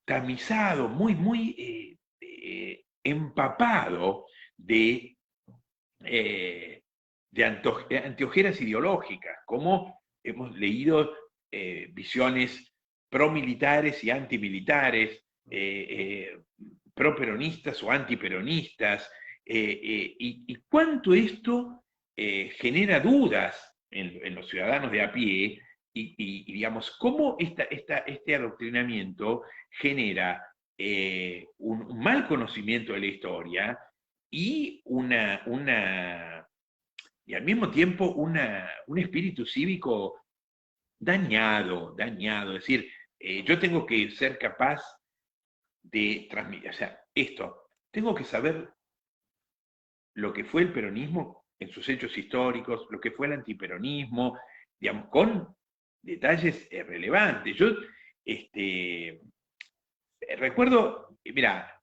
tamizado, muy empapado eh, de anteojeras ideológicas, como hemos leído visiones promilitares y antimilitares, properonistas o antiperonistas, y cuánto esto genera dudas en los ciudadanos de a pie, y digamos, cómo este adoctrinamiento genera un mal conocimiento de la historia y y al mismo tiempo un espíritu cívico dañado. Es decir, yo tengo que ser capaz de transmitir, o sea, tengo que saber lo que fue el peronismo en sus hechos históricos, lo que fue el antiperonismo, digamos, con detalles relevantes. Yo recuerdo, mira,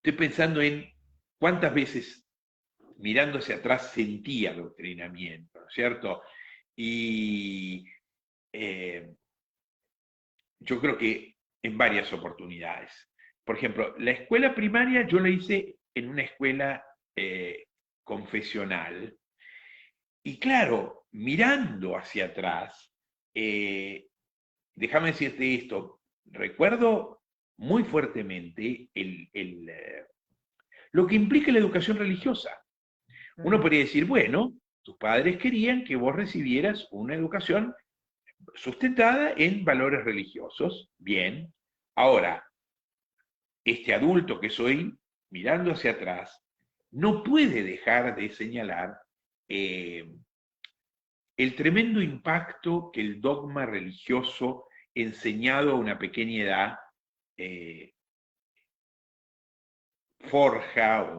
estoy pensando en cuántas veces mirando hacia atrás sentí adoctrinamiento, ¿no es cierto? Y eh, yo creo que en varias oportunidades. Por ejemplo, la escuela primaria yo la hice en una escuela confesional. Y claro, mirando hacia atrás, eh, déjame decirte esto, recuerdo muy fuertemente lo que implica la educación religiosa. Uno podría decir, bueno, tus padres querían que vos recibieras una educación sustentada en valores religiosos. Bien. Ahora, este adulto que soy, mirando hacia atrás, no puede dejar de señalar eh, el tremendo impacto que el dogma religioso enseñado a una pequeña edad eh, forja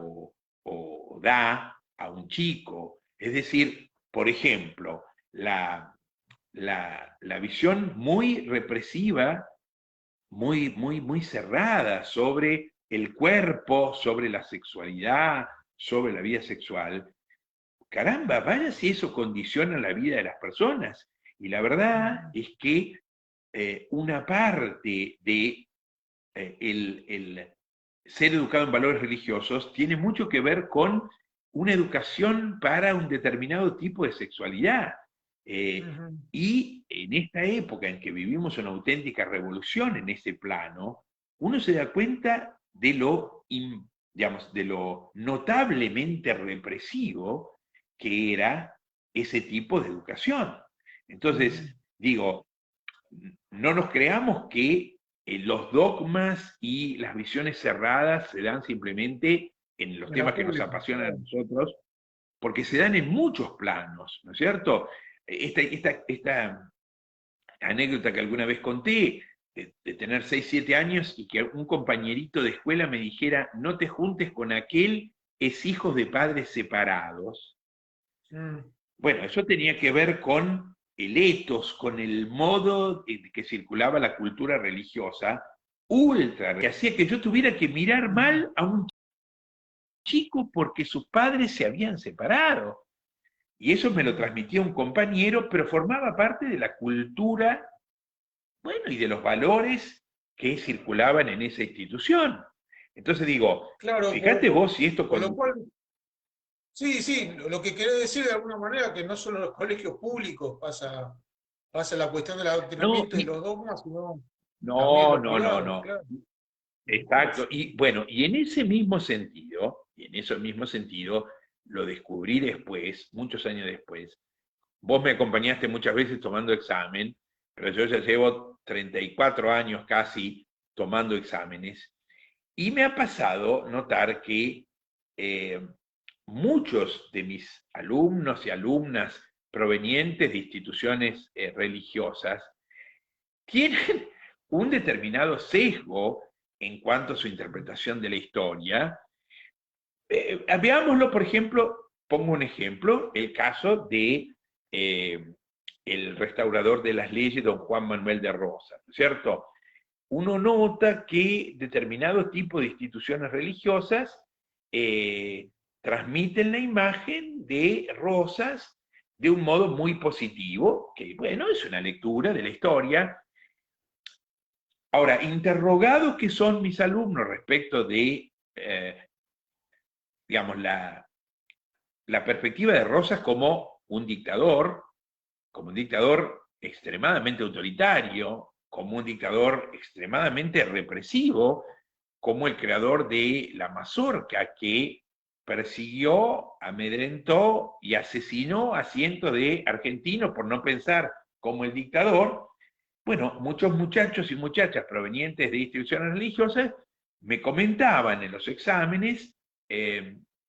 o da a un chico. Es decir, por ejemplo, la visión muy represiva, muy cerrada sobre el cuerpo, sobre la sexualidad, sobre la vida sexual. Caramba, vaya si eso condiciona la vida de las personas. Y la verdad es que una parte de el ser educado en valores religiosos tiene mucho que ver con una educación para un determinado tipo de sexualidad. Y en esta época en que vivimos una auténtica revolución en ese plano, uno se da cuenta digamos, de lo notablemente represivo que era ese tipo de educación. Entonces, digo, no nos creamos que los dogmas y las visiones cerradas se dan simplemente en los En la temas que nos pública. apasionan a nosotros, porque se dan en muchos planos, ¿no es cierto? Esta anécdota que alguna vez conté, de tener 6, 7 años y que un compañerito de escuela me dijera, no te juntes con aquel, es hijo de padres separados. Mm, Bueno, eso tenía que ver con el etos, con el modo en que circulaba la cultura religiosa, ultra, que hacía que yo tuviera que mirar mal a un chico porque sus padres se habían separado. Y eso me lo transmitía un compañero, pero formaba parte de la cultura, bueno, y de los valores que circulaban en esa institución. Entonces digo, Claro, fíjate vos si esto con con... lo cual, sí, sí, lo que querés decir de alguna manera que no solo en los colegios públicos pasa la cuestión del No, adoctrinamiento y los dogmas, sino también no, los no, no, privados, no. claro. Exacto. Y bueno, y en ese mismo sentido, lo descubrí después, muchos años después. Vos me acompañaste muchas veces tomando examen, pero yo ya llevo 34 años casi tomando exámenes. Y me ha pasado notar que eh, muchos de mis alumnos y alumnas provenientes de instituciones religiosas tienen un determinado sesgo en cuanto a su interpretación de la historia. Veámoslo, por ejemplo, pongo un ejemplo, el caso de el restaurador de las leyes, don Juan Manuel de Rosas, ¿cierto? Uno nota que determinado tipo de instituciones religiosas transmiten la imagen de Rosas de un modo muy positivo, que bueno, es una lectura de la historia. Ahora, interrogados que son mis alumnos respecto de, digamos, la perspectiva de Rosas como un dictador extremadamente autoritario, como un dictador extremadamente represivo, como el creador de la mazorca que persiguió, amedrentó y asesinó a cientos de argentinos por no pensar como el dictador. Bueno, muchos muchachos y muchachas provenientes de instituciones religiosas me comentaban en los exámenes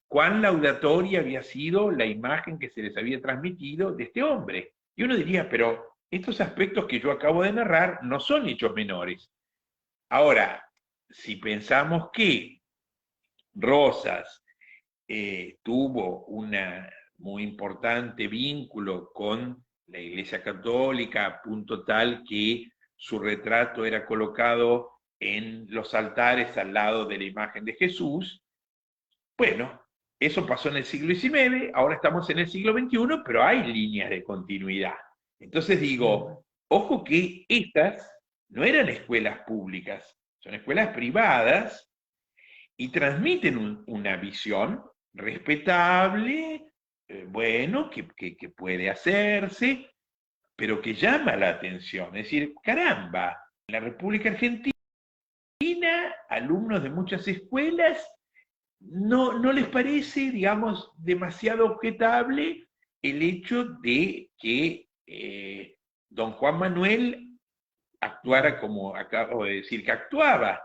cuán laudatoria había sido la imagen que se les había transmitido de este hombre. Y uno diría, pero estos aspectos que yo acabo de narrar no son hechos menores. Ahora, si pensamos que Rosas tuvo un muy importante vínculo con la Iglesia Católica, a punto tal que su retrato era colocado en los altares al lado de la imagen de Jesús. Bueno, eso pasó en el siglo XIX, ahora estamos en el siglo XXI, pero hay líneas de continuidad. Entonces digo, ojo que estas no eran escuelas públicas, son escuelas privadas y transmiten una visión respetable, bueno, que puede hacerse, pero que llama la atención. Es decir, caramba, en la República Argentina, alumnos de muchas escuelas, no les parece, digamos, demasiado objetable el hecho de que don Juan Manuel actuara como acabo de decir que actuaba.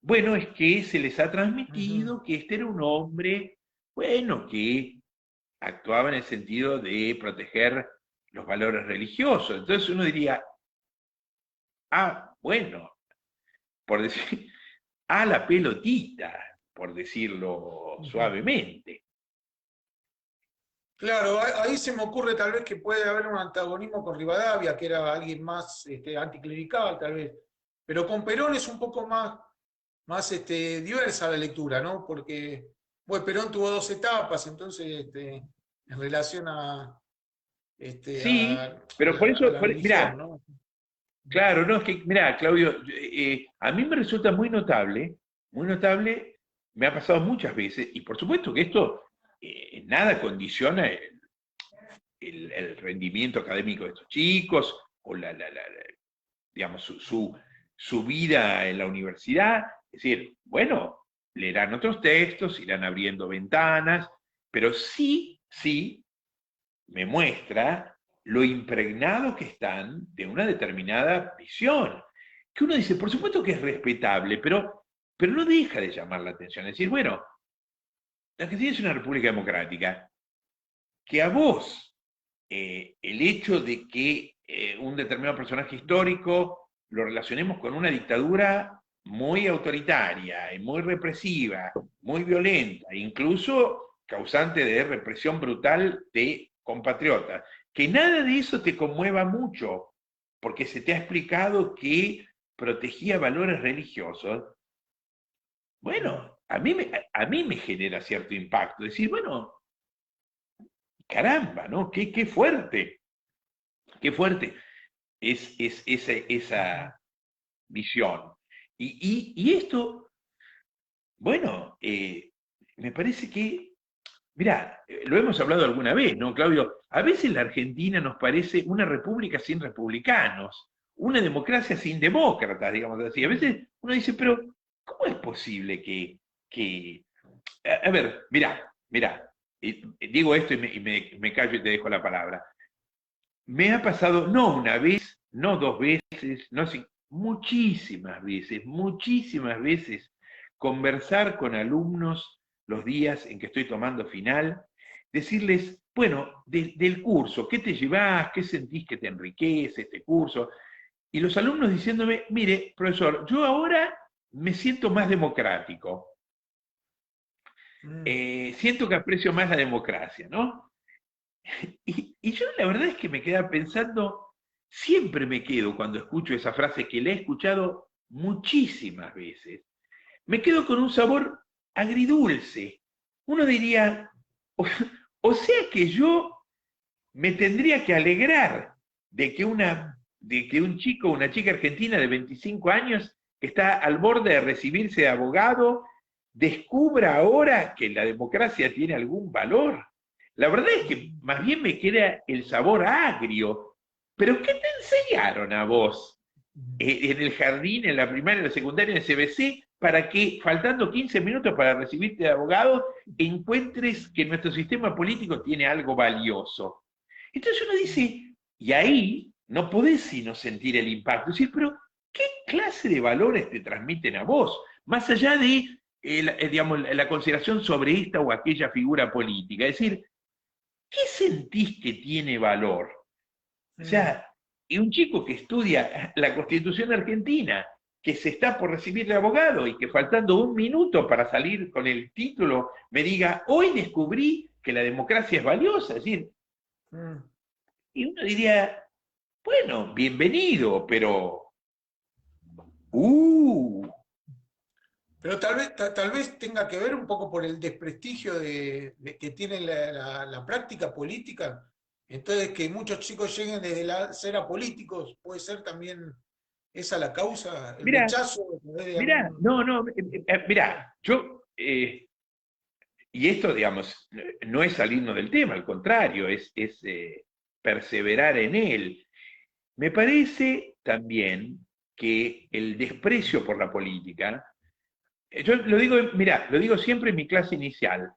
Bueno, es que se les ha transmitido que este era un hombre, bueno, que actuaba en el sentido de proteger los valores religiosos. Entonces uno diría, bueno, por decir, la pelotita, por decirlo suavemente. Claro, ahí se me ocurre tal vez que puede haber un antagonismo con Rivadavia, que era alguien más anticlerical, tal vez. Pero con Perón es un poco más diversa la lectura, ¿no? Porque bueno, Perón tuvo dos etapas, entonces, en relación Sí, pero por a eso, la religión, mirá, ¿no? claro, no, es que, mirá, Claudio, a mí me resulta muy notable, me ha pasado muchas veces, y por supuesto que esto nada condiciona el rendimiento académico de estos chicos, o digamos, su vida en la universidad. Es decir, bueno, leerán otros textos, irán abriendo ventanas, pero sí me muestra lo impregnados que están de una determinada visión. Que uno dice, por supuesto que es respetable, pero no deja de llamar la atención. Es decir, bueno, la Argentina es una república democrática, que a vos el hecho de que un determinado personaje histórico lo relacionemos con una dictadura muy autoritaria y muy represiva, muy violenta, incluso causante de represión brutal de compatriotas, que nada de eso te conmueva mucho, porque se te ha explicado que protegía valores religiosos, bueno, a mí me genera cierto impacto. Decir, bueno, caramba, ¿no? Qué fuerte es esa visión. Y esto, bueno, me parece que, mirá, lo hemos hablado alguna vez, ¿no, Claudio? A veces la Argentina nos parece una república sin republicanos, una democracia sin demócratas, digamos así. A veces uno dice, pero ¿cómo es posible que a ver, mirá, digo esto me callo y te dejo la palabra. Me ha pasado no una vez, no dos veces, no sé, muchísimas veces, conversar con alumnos los días en que estoy tomando final, decirles, bueno, del curso, ¿qué te llevás? ¿Qué sentís que te enriquece este curso? Y los alumnos diciéndome, mire, profesor, yo ahora me siento más democrático. Siento que aprecio más la democracia, ¿no? Y yo la verdad es que me quedaba pensando, siempre me quedo cuando escucho esa frase que la he escuchado muchísimas veces, me quedo con un sabor agridulce. Uno diría, o, o sea que yo me tendría que alegrar de que un chico o una chica argentina de 25 años que está al borde de recibirse de abogado descubra ahora que la democracia tiene algún valor. La verdad es que más bien me queda el sabor agrio. ¿Pero qué te enseñaron a vos en el jardín, en la primaria, en la secundaria, en el CBC, para que, faltando 15 minutos para recibirte de abogado, encuentres que nuestro sistema político tiene algo valioso? Entonces uno dice, y ahí no podés sino sentir el impacto. Decir, pero ¿qué clase de valores te transmiten a vos? Más allá de digamos, la consideración sobre esta o aquella figura política. Es decir, ¿qué sentís que tiene valor? O sea, y un chico que estudia la Constitución Argentina, que se está por recibir de abogado y que faltando un minuto para salir con el título me diga, hoy descubrí que la democracia es valiosa. Es decir, y uno diría, bueno, bienvenido, pero... ¡Uh! Pero tal vez tenga que ver un poco por el desprestigio que tiene la práctica política. Entonces, que muchos chicos lleguen desde la ser apolíticos, puede ser también esa la causa, el Mira, rechazo de mira, algún... no, no, mira, yo, y esto, digamos, no es salirnos del tema, al contrario, es perseverar en él. Me parece también que el desprecio por la política, yo lo digo, mira, lo digo siempre en mi clase inicial,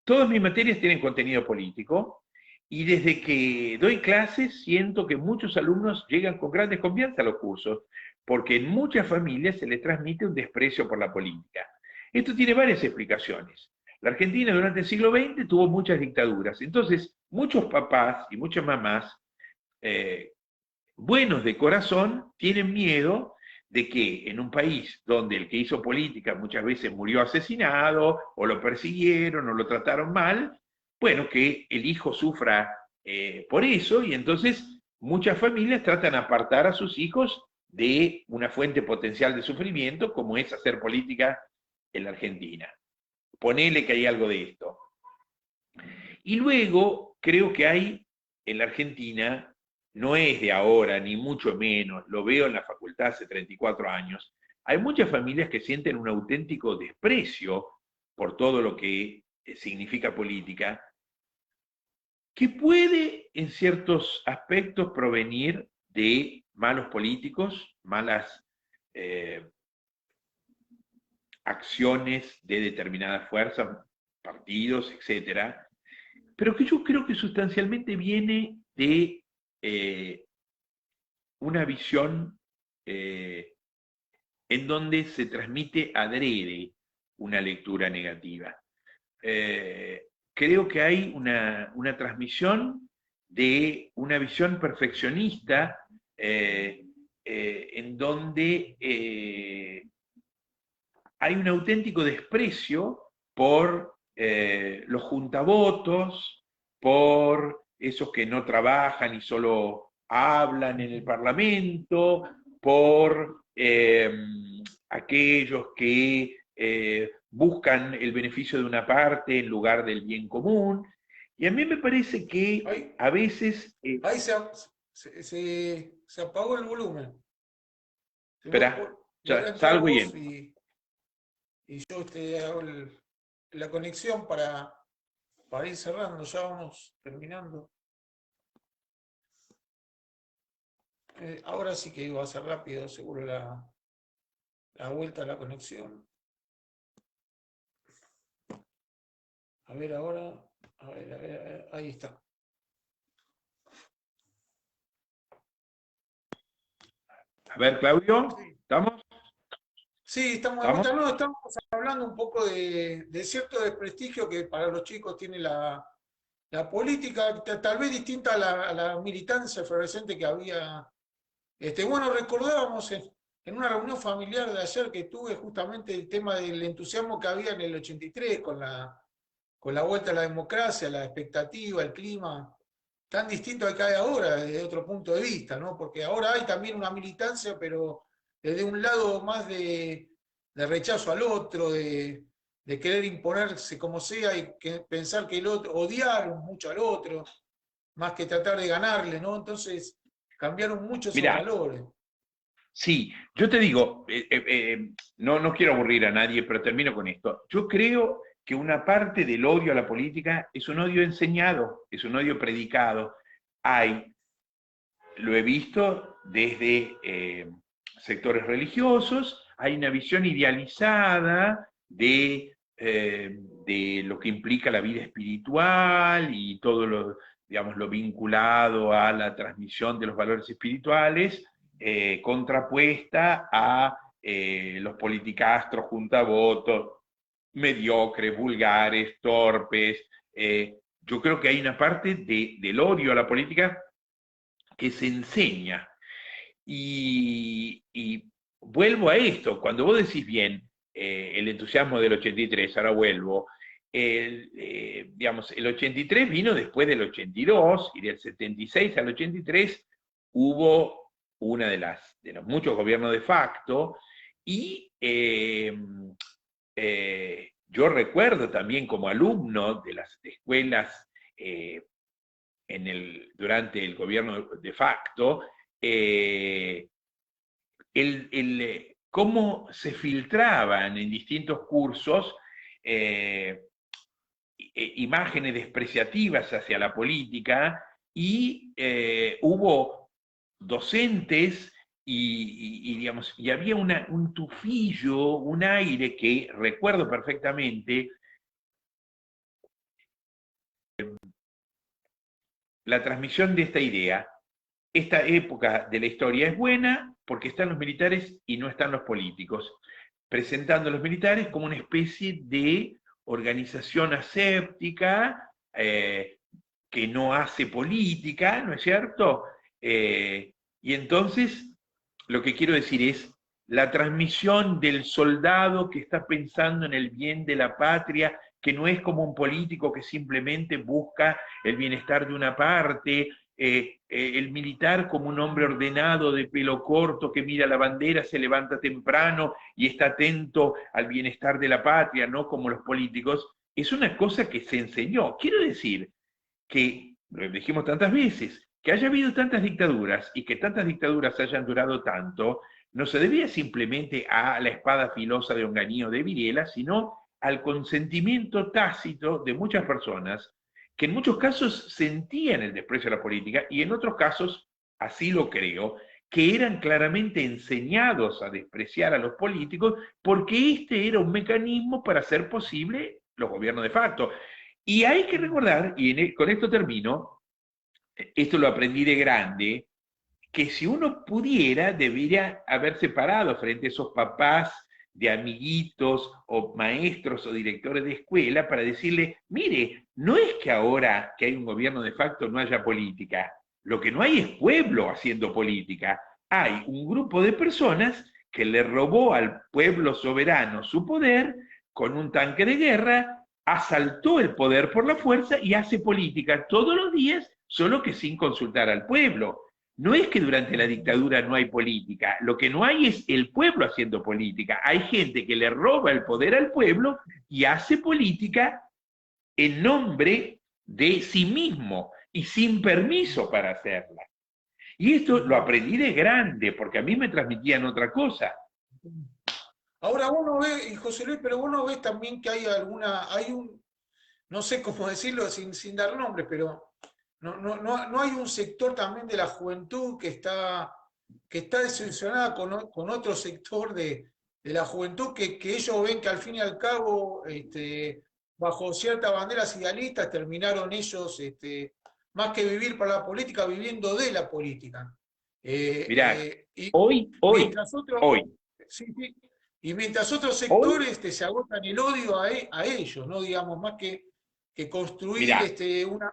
todas mis materias tienen contenido político y desde que doy clases siento que muchos alumnos llegan con gran desconfianza a los cursos, porque en muchas familias se les transmite un desprecio por la política. Esto tiene varias explicaciones. La Argentina durante el siglo XX tuvo muchas dictaduras, entonces muchos papás y muchas mamás eh, buenos de corazón tienen miedo de que en un país donde el que hizo política muchas veces murió asesinado, o lo persiguieron, o lo trataron mal, bueno, que el hijo sufra por eso, y entonces muchas familias tratan de apartar a sus hijos de una fuente potencial de sufrimiento como es hacer política en la Argentina. Ponele que hay algo de esto. Y luego creo que hay en la Argentina, no es de ahora, ni mucho menos, lo veo en la facultad hace 34 años, hay muchas familias que sienten un auténtico desprecio por todo lo que significa política, que puede en ciertos aspectos provenir de malos políticos, malas acciones de determinadas fuerzas, partidos, etcétera, pero que yo creo que sustancialmente viene de una visión en donde se transmite adrede una lectura negativa. Creo que hay una transmisión de una visión perfeccionista en donde hay un auténtico desprecio por los juntavotos, por esos que no trabajan y solo hablan en el Parlamento, por aquellos que buscan el beneficio de una parte en lugar del bien común. Y a mí me parece que Ahí, a veces... ahí se apagó el volumen. espera, Volvé a ya entrar salgo y vos entro. y yo hago la conexión para ir cerrando. Ya vamos terminando. Ahora sí que iba a ser rápido, seguro la vuelta a la conexión. A ver ahora. A ver, ahí está. A ver, Claudio, Sí. ¿estamos? Sí, estamos de ¿Estamos? vuelta. No, estamos hablando un poco de cierto desprestigio que para los chicos tiene la política, tal vez distinta a la militancia efervescente que había. Bueno, recordábamos en una reunión familiar de ayer que tuve justamente el tema del entusiasmo que había en el 83 con la vuelta a la democracia, la expectativa, el clima, tan distinto al que hay ahora desde otro punto de vista, ¿no? Porque ahora hay también una militancia, pero desde un lado más de rechazo al otro, de querer imponerse como sea y pensar que el otro, odiar mucho al otro, más que tratar de ganarle, ¿no? Entonces cambiaron mucho esos Mirá, valores. sí, yo te digo, no quiero aburrir a nadie, pero termino con esto. Yo creo que una parte del odio a la política es un odio enseñado, es un odio predicado. Hay, lo he visto desde sectores religiosos, hay una visión idealizada de lo que implica la vida espiritual y todo lo, digamos, lo vinculado a la transmisión de los valores espirituales, contrapuesta a los politicastros juntavotos, mediocres, vulgares, torpes. Yo creo que hay una parte del odio a la política que se enseña. Y vuelvo a esto, cuando vos decís bien, el entusiasmo del 83, ahora vuelvo, digamos, el 83 vino después del 82 y del 76 al 83 hubo una de los muchos gobiernos de facto y yo recuerdo también como alumno de las escuelas durante el gobierno de facto, cómo se filtraban en distintos cursos imágenes despreciativas hacia la política y hubo docentes digamos, y había un tufillo, un aire que recuerdo perfectamente. La transmisión de esta idea, esta época de la historia es buena porque están los militares y no están los políticos, presentando a los militares como una especie de organización aséptica que no hace política, ¿no es cierto? Y entonces, lo que quiero decir es la transmisión del soldado que está pensando en el bien de la patria, que no es como un político que simplemente busca el bienestar de una parte, el militar como un hombre ordenado de pelo corto que mira la bandera, se levanta temprano y está atento al bienestar de la patria, no como los políticos, es una cosa que se enseñó. Quiero decir que, lo dijimos tantas veces, que haya habido tantas dictaduras y que tantas dictaduras hayan durado tanto, no se debía simplemente a la espada filosa de Onganía o de Vilela, sino al consentimiento tácito de muchas personas que en muchos casos sentían el desprecio a la política y en otros casos, así lo creo, que eran claramente enseñados a despreciar a los políticos porque este era un mecanismo para hacer posible los gobiernos de facto. Y hay que recordar, y con esto termino, esto lo aprendí de grande, que si uno pudiera, debería haberse parado frente a esos papás de amiguitos o maestros o directores de escuela para decirle, mire, no es que ahora que hay un gobierno de facto no haya política, lo que no hay es pueblo haciendo política, hay un grupo de personas que le robó al pueblo soberano su poder con un tanque de guerra asaltó el poder por la fuerza y hace política todos los días, solo que sin consultar al pueblo. No es que durante la dictadura no hay política, lo que no hay es el pueblo haciendo política. Hay gente que le roba el poder al pueblo y hace política en nombre de sí mismo y sin permiso para hacerla. Y esto lo aprendí de grande, porque a mí me transmitían otra cosa. Ahora uno ve, y José Luis, pero uno ve también que hay un, no sé cómo decirlo sin dar nombres, pero no hay un sector también de la juventud que está desilusionada con otro sector de la juventud que ellos ven que al fin y al cabo, bajo ciertas banderas idealistas, terminaron ellos, más que vivir para la política, viviendo de la política. Mirá, Y hoy, mientras otros, hoy, sí, sí, y mientras otros hoy, sectores se agotan el odio a ellos, ¿no? Digamos, más que construir mirá,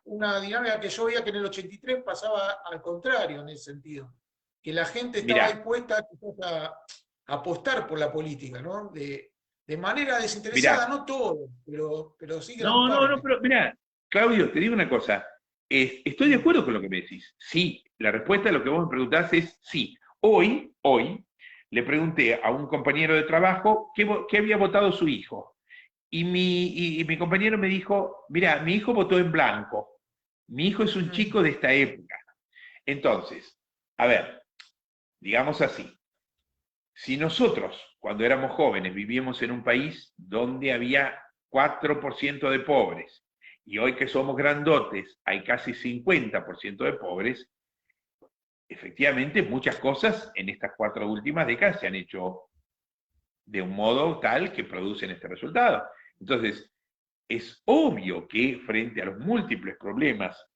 una dinámica que yo veía que en el 83 pasaba al contrario en ese sentido, que la gente estaba mirá, dispuesta a apostar por la política, ¿no? De manera desinteresada, mirá. no todo, pero sí gran No, no, no, parte. pero mirá, Claudio, te digo una cosa. Estoy de acuerdo con lo que me decís. Sí, la respuesta a lo que vos me preguntás es sí. Hoy, le pregunté a un compañero de trabajo qué había votado su hijo. Y mi compañero me dijo, mira, mi hijo votó en blanco. Mi hijo es un chico de esta época. Entonces, a ver, digamos así, si nosotros, cuando éramos jóvenes, vivíamos en un país donde había 4% de pobres, y hoy que somos grandotes hay casi 50% de pobres, efectivamente muchas cosas en estas 4 últimas décadas se han hecho de un modo tal que producen este resultado. Entonces, es obvio que frente a los múltiples problemas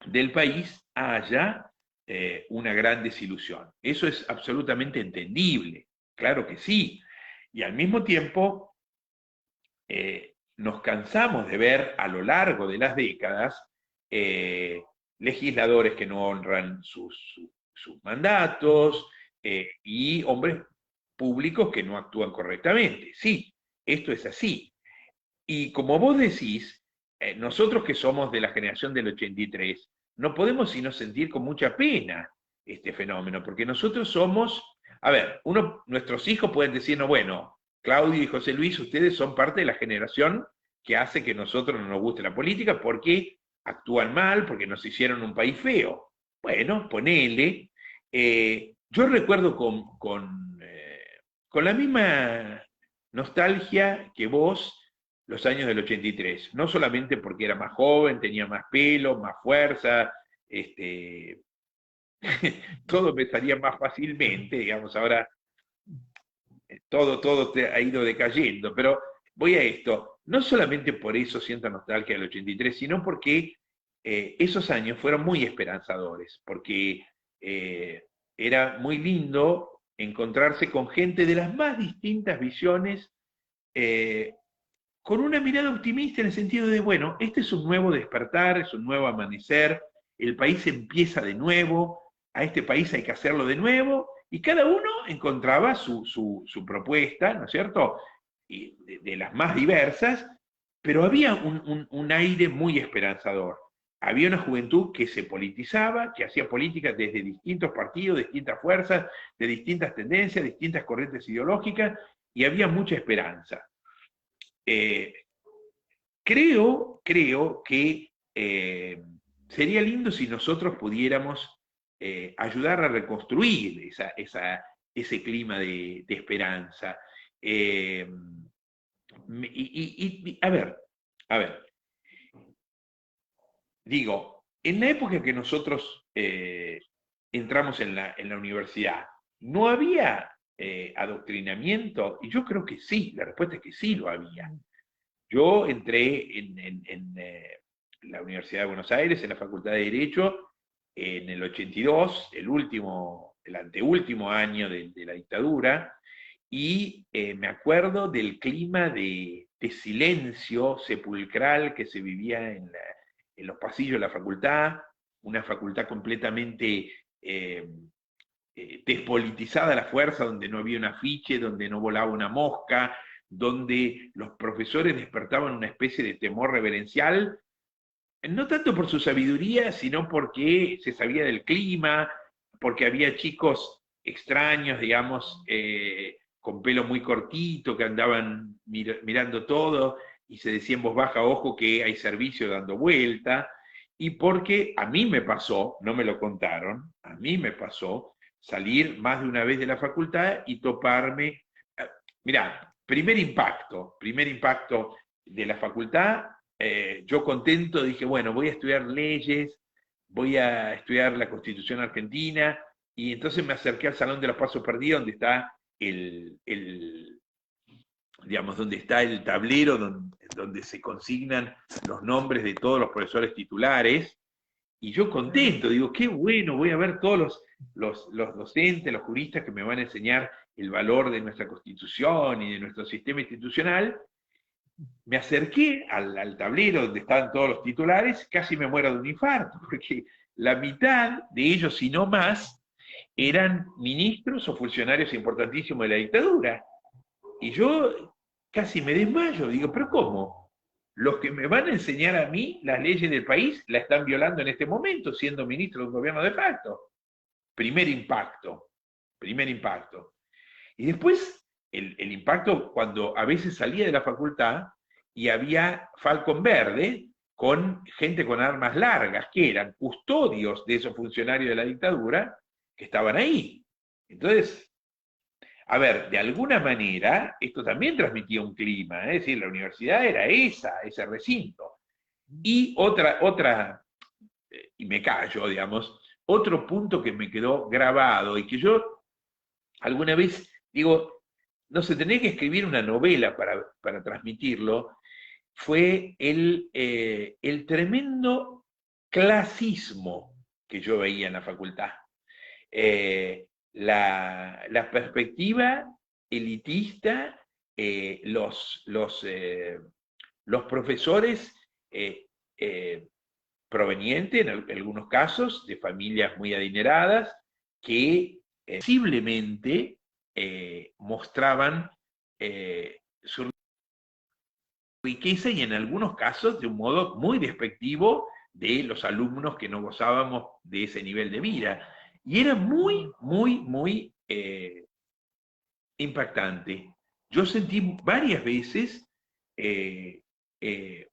del país haya una gran desilusión. Eso es absolutamente entendible, claro que sí. Y al mismo tiempo, nos cansamos de ver a lo largo de las décadas legisladores que no honran sus mandatos y hombres públicos que no actúan correctamente. Sí, esto es así. Y como vos decís, nosotros que somos de la generación del 83, no podemos sino sentir con mucha pena este fenómeno, porque nosotros somos, a ver, nuestros hijos pueden decirnos, bueno, Claudio y José Luis, ustedes son parte de la generación que hace que nosotros no nos guste la política porque actúan mal, porque nos hicieron un país feo. Bueno, ponele. Yo recuerdo con la misma nostalgia que vos los años del 83, no solamente porque era más joven, tenía más pelo, más fuerza, todo me salía más fácilmente, digamos, ahora todo ha ido decayendo, pero voy a esto, no solamente por eso siento nostalgia del 83, sino porque esos años fueron muy esperanzadores, porque era muy lindo encontrarse con gente de las más distintas visiones, con una mirada optimista en el sentido de, bueno, este es un nuevo despertar, es un nuevo amanecer, el país empieza de nuevo, a este país hay que hacerlo de nuevo, y cada uno encontraba su propuesta, ¿no es cierto? Y de las más diversas, pero había un aire muy esperanzador. Había una juventud que se politizaba, que hacía política desde distintos partidos, distintas fuerzas, de distintas tendencias, distintas corrientes ideológicas, y había mucha esperanza. Eh, creo que sería lindo si nosotros pudiéramos ayudar a reconstruir ese clima de esperanza. A ver, digo, en la época que nosotros entramos en la universidad, ¿no había adoctrinamiento? Y yo creo que sí, la respuesta es que sí lo había. Yo entré en la Universidad de Buenos Aires, en la Facultad de Derecho, en el 82, el anteúltimo año de la dictadura, y me acuerdo del clima de silencio sepulcral que se vivía en los pasillos de la facultad, una facultad completamente despolitizada a la fuerza, donde no había un afiche, donde no volaba una mosca, donde los profesores despertaban una especie de temor reverencial, no tanto por su sabiduría, sino porque se sabía del clima, porque había chicos extraños, digamos, con pelo muy cortito, que andaban mirando todo, y se decía en voz baja, ojo que hay servicio dando vuelta, y porque a mí me pasó, no me lo contaron, a mí me pasó salir más de una vez de la facultad y toparme. Mirá, primer impacto de la facultad, yo contento dije, bueno, voy a estudiar leyes, voy a estudiar la Constitución Argentina, y entonces me acerqué al Salón de los Pasos Perdidos, donde está digamos, donde está el tablero donde se consignan los nombres de todos los profesores titulares, y yo contento, digo, qué bueno, voy a ver todos los docentes, los juristas que me van a enseñar el valor de nuestra Constitución y de nuestro sistema institucional. Me acerqué al tablero donde estaban todos los titulares, casi me muero de un infarto, porque la mitad de ellos, si no más, eran ministros o funcionarios importantísimos de la dictadura. Y yo casi me desmayo, digo, pero ¿cómo? Los que me van a enseñar a mí las leyes del país la están violando en este momento, siendo ministro de un gobierno de facto. Primer impacto, primer impacto. Y después el impacto cuando a veces salía de la facultad y había Falcon Verde con gente con armas largas, que eran custodios de esos funcionarios de la dictadura que estaban ahí. Entonces, a ver, de alguna manera, esto también transmitía un clima, es decir, la universidad era ese recinto. Y y me callo, digamos, otro punto que me quedó grabado y que yo alguna vez digo, no sé, tenía que escribir una novela para transmitirlo, fue el tremendo clasismo que yo veía en la facultad. La perspectiva elitista, los profesores provenientes, en algunos casos, de familias muy adineradas, que visiblemente mostraban su riqueza y en algunos casos de un modo muy despectivo de los alumnos que no gozábamos de ese nivel de vida. Y era muy, muy, muy impactante. Yo sentí varias veces eh, eh,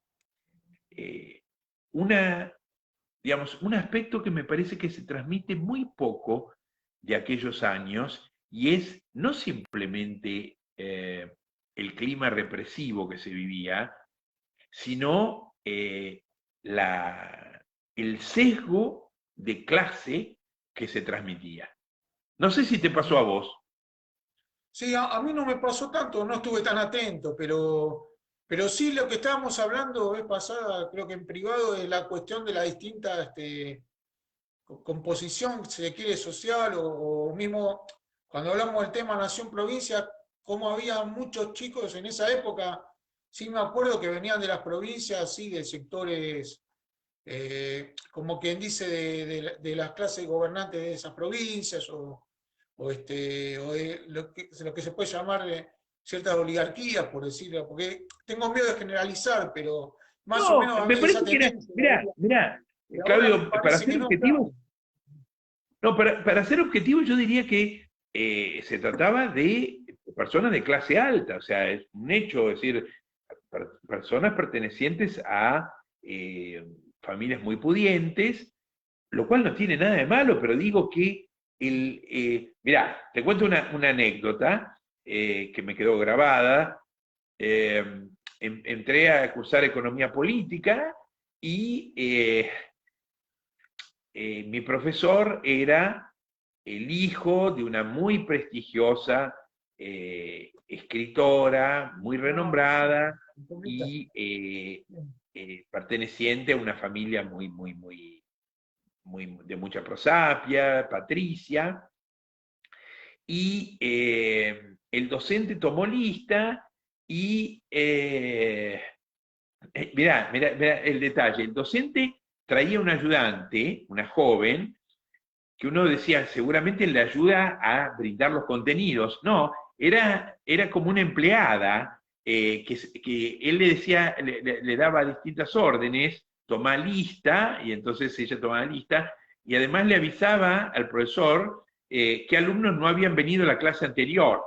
eh, digamos, un aspecto que me parece que se transmite muy poco de aquellos años, y es no simplemente el clima represivo que se vivía, sino el sesgo de clase que se transmitía. No sé si te pasó a vos. Sí, a mí no me pasó tanto, no estuve tan atento, pero sí lo que estábamos hablando vez pasada, creo que en privado, es la cuestión de la distinta composición, si se quiere, social, o mismo cuando hablamos del tema nación-provincia, cómo había muchos chicos en esa época, sí me acuerdo que venían de las provincias, sí, de sectores, como quien dice, de las clases gobernantes de esas provincias, o de lo que se puede llamar ciertas oligarquías, por decirlo, porque tengo miedo de generalizar, pero más o No, menos me había esa parece que era, tendencia. mirá, Y ahora me Claudio, para parece que ser no objetivo, tanto. no, para ser objetivo yo diría que se trataba de personas de clase alta, o sea, es un hecho, es decir, personas pertenecientes a familias muy pudientes, lo cual no tiene nada de malo, pero digo que mirá, te cuento una anécdota que me quedó grabada. Eh, Entré a cursar economía política y mi profesor era el hijo de una muy prestigiosa escritora, muy renombrada y perteneciente a una familia muy, muy, muy, muy de mucha prosapia, patricia. Y el docente tomó lista y mirá el detalle, el docente traía un ayudante, una joven, que uno decía, seguramente le ayuda a brindar los contenidos. No, era como una empleada que él le decía, le daba distintas órdenes, tomá lista, y entonces ella tomaba lista, y además le avisaba al profesor qué alumnos no habían venido a la clase anterior.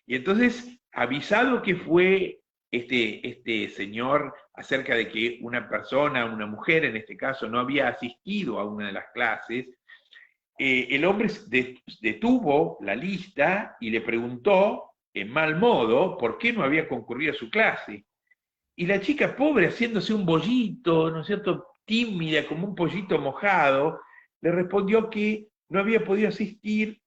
Y entonces, avisado que fue este señor acerca de que una persona, una mujer en este caso, no había asistido a una de las clases, el hombre detuvo la lista y le preguntó, en mal modo, por qué no había concurrido a su clase. Y la chica pobre, haciéndose un bollito, ¿no es cierto?, tímida, como un pollito mojado, le respondió que no había podido asistir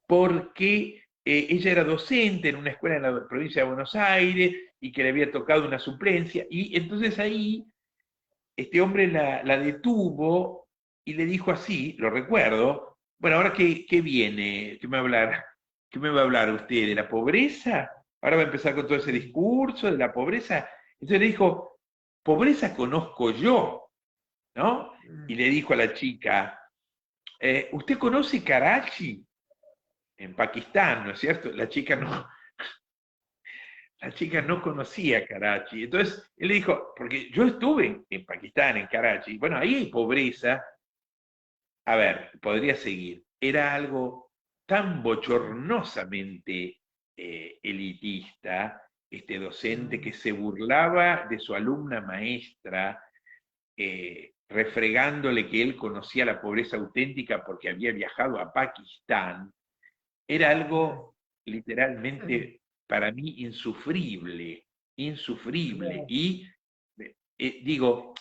porque ella era docente en una escuela en la provincia de Buenos Aires y que le había tocado una suplencia. Y entonces ahí este hombre la detuvo y le dijo así, lo recuerdo, bueno, ahora qué viene, qué me va a hablar usted de la pobreza, ahora va a empezar con todo ese discurso de la pobreza. Entonces le dijo, pobreza conozco yo, ¿no? Y le dijo a la chica, ¿usted conoce Karachi? En Pakistán, ¿no es cierto? La chica no conocía Karachi. Entonces él le dijo, porque yo estuve en Pakistán, en Karachi, bueno, ahí hay pobreza. A ver, podría seguir. Era algo tan bochornosamente elitista, este docente que se burlaba de su alumna maestra, refregándole que él conocía la pobreza auténtica porque había viajado a Pakistán. Era algo literalmente para mí insufrible, insufrible. Y digo,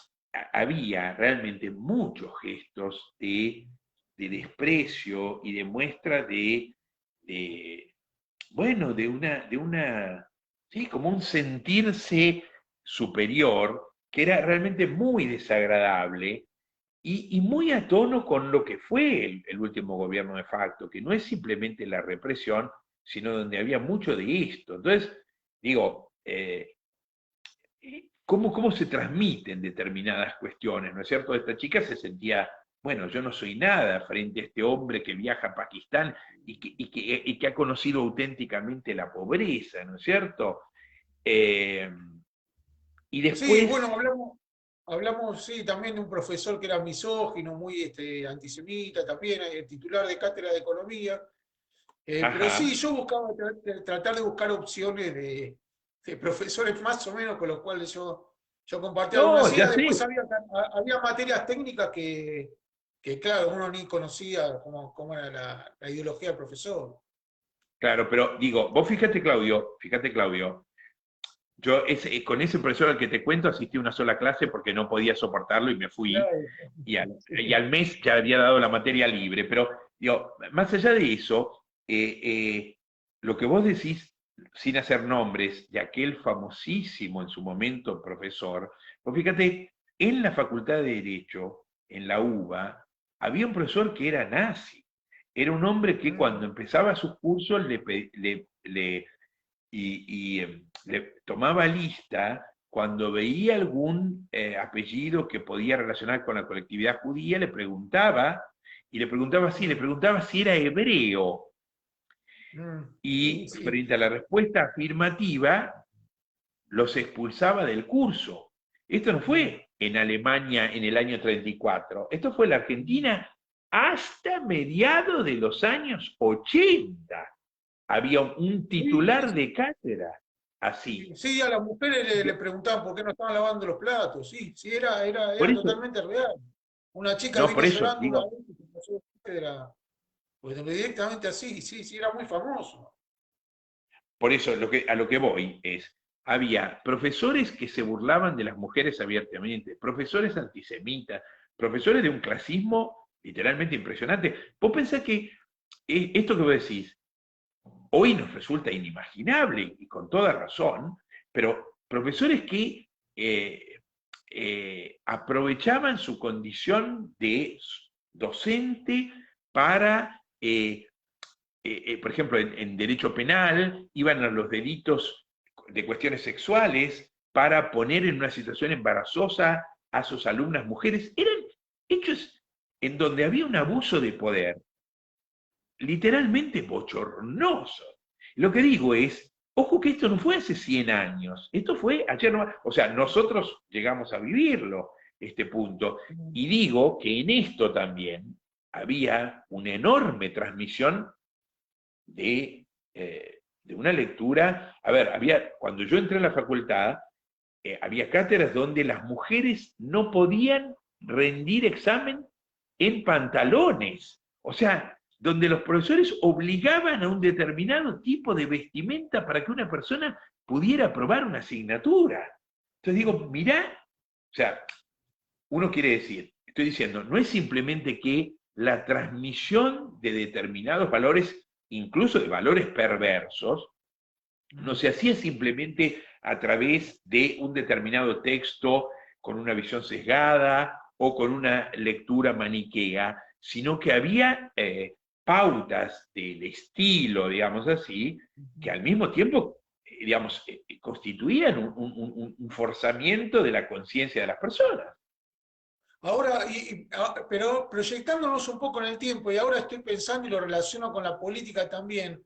había realmente muchos gestos de desprecio y de muestra bueno, sí, como un sentirse superior, que era realmente muy desagradable y muy a tono con lo que fue el último gobierno de facto, que no es simplemente la represión, sino donde había mucho de esto. Entonces, digo, ¿cómo se transmiten determinadas cuestiones? ¿No es cierto? Esta chica se sentía, bueno, yo no soy nada frente a este hombre que viaja a Pakistán y que ha conocido auténticamente la pobreza, ¿no es cierto? Eh, y Sí, bueno, después, hablamos, sí, también de un profesor que era misógino, muy antisemita, también titular de cátedra de economía. Pero sí, ajá, yo buscaba tratar de buscar opciones de profesores más o menos con los cuales yo compartía no, algunas ya ideas. Después sé. había materias técnicas que, claro, uno ni conocía cómo era la ideología del profesor. Claro, pero digo, vos fíjate Claudio, yo con ese profesor al que te cuento asistí a una sola clase porque no podía soportarlo y me fui, Claro. y al mes ya había dado la materia libre, pero digo, más allá de eso, lo que vos decís, sin hacer nombres, de aquel famosísimo en su momento profesor, pues fíjate, en la Facultad de Derecho, en la UBA, había un profesor que era nazi. Era un hombre que cuando Mm, empezaba sus cursos le tomaba lista cuando veía algún apellido que podía relacionar con la colectividad judía, le preguntaba así, le preguntaba si era hebreo, y sí. frente a la respuesta afirmativa, los expulsaba del curso. Esto no Mm, fue en Alemania en el año 34, esto fue en la Argentina hasta mediados de los años 80. Había un sí, titular de cátedra así. sí, a las mujeres le preguntaban por qué no estaban lavando los platos. Sí, sí, Por era eso, totalmente real. Una chica no, vino por eso, llorando una digo, vez y se pasó de cátedra. Pues directamente así, sí, sí, era muy famoso. por eso a lo que voy es, había profesores que se burlaban de las mujeres abiertamente, profesores antisemitas, profesores de un clasismo literalmente impresionante. Vos pensás que esto que vos decís, hoy nos resulta inimaginable, y con toda razón, pero profesores que aprovechaban su condición de docente para por ejemplo, en derecho penal, iban a los delitos de cuestiones sexuales para poner en una situación embarazosa a sus alumnas mujeres. Eran hechos en donde había un abuso de poder literalmente bochornoso. Lo que digo es, Ojo que esto no fue hace 100 años, esto fue ayer nomás. O sea, nosotros llegamos a vivirlo, este punto. Y digo que en esto también había una enorme transmisión de una lectura. A ver, cuando yo entré a la facultad, había cátedras donde las mujeres no podían rendir examen en pantalones. O sea, donde los profesores obligaban a un determinado tipo de vestimenta para que una persona pudiera aprobar una asignatura. Entonces digo, mirá, o sea, uno quiere decir, estoy diciendo, no es simplemente que la transmisión de determinados valores, incluso de valores perversos, no se hacía simplemente a través de un determinado texto con una visión sesgada o con una lectura maniquea, sino que había pautas del estilo, digamos así, que al mismo tiempo, digamos, constituían un forzamiento de la conciencia de las personas. Ahora, pero proyectándonos un poco en el tiempo, y ahora estoy pensando y lo relaciono con la política también,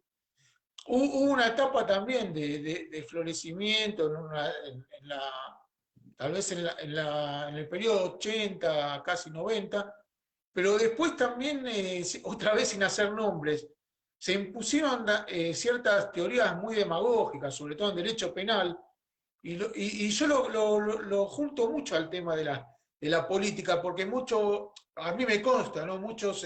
hubo una etapa también de florecimiento tal vez en el periodo 80, casi 90, pero después también, otra vez sin hacer nombres, se impusieron ciertas teorías muy demagógicas, sobre todo en derecho penal, y yo lo junto mucho al tema de la política, porque a mí me consta, ¿no? Muchos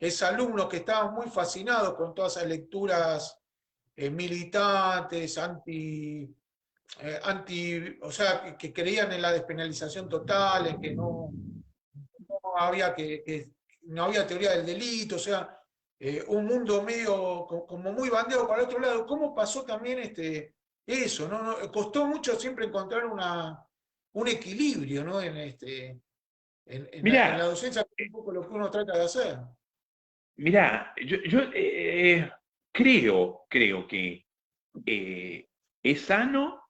exalumnos que estaban muy fascinados con todas esas lecturas militantes, o sea, que creían en la despenalización total, en que no había no había teoría del delito, o sea, un mundo medio como muy bandeado para el otro lado. ¿Cómo pasó también eso? ¿No? Costó mucho siempre encontrar un equilibrio, ¿no? En la Mirá, docencia, que es un poco lo que uno trata de hacer. mirá, yo creo que es sano,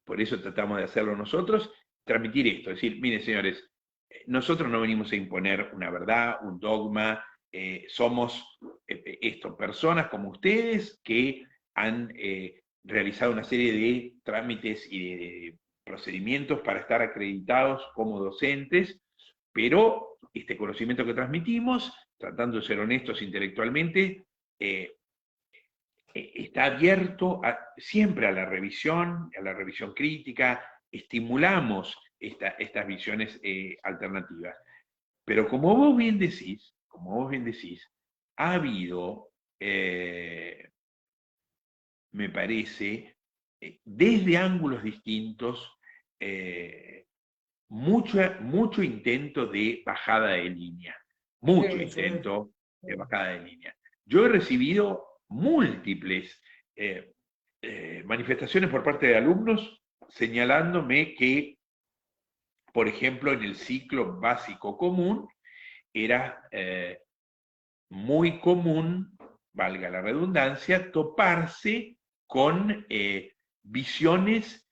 por eso tratamos de hacerlo nosotros, transmitir esto, decir, miren señores, nosotros no venimos a imponer una verdad, un dogma, somos personas como ustedes que han realizado una serie de trámites y de procedimientos para estar acreditados como docentes, pero este conocimiento que transmitimos, tratando de ser honestos intelectualmente, está abierto siempre a la revisión crítica, estimulamos estas visiones alternativas. Pero como vos bien decís, ha habido, me parece, desde ángulos distintos, mucho intento de bajada de línea, mucho Sí, sí. intento de bajada de línea. Yo he recibido múltiples manifestaciones por parte de alumnos señalándome que, por ejemplo, en el ciclo básico común era muy común, valga la redundancia, toparse con visiones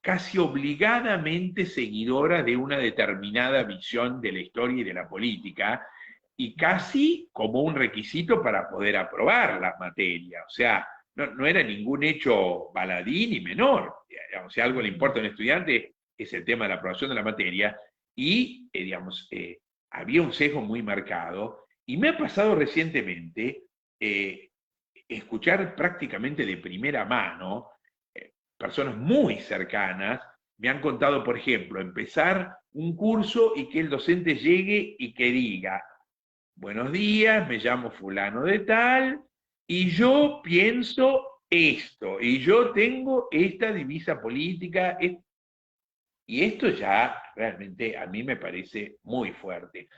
casi obligadamente seguidoras de una determinada visión de la historia y de la política, y casi como un requisito para poder aprobar las materias. O sea, no era ningún hecho baladí ni menor. Digamos, si algo le importa a un estudiante es el tema de la aprobación de la materia, y había un sesgo muy marcado. Y me ha pasado recientemente escuchar prácticamente de primera mano personas muy cercanas me han contado, por ejemplo, empezar un curso y que el docente llegue y que diga, buenos días, me llamo fulano de tal, y yo pienso esto, y yo tengo esta divisa política, y esto ya realmente a mí me parece muy fuerte,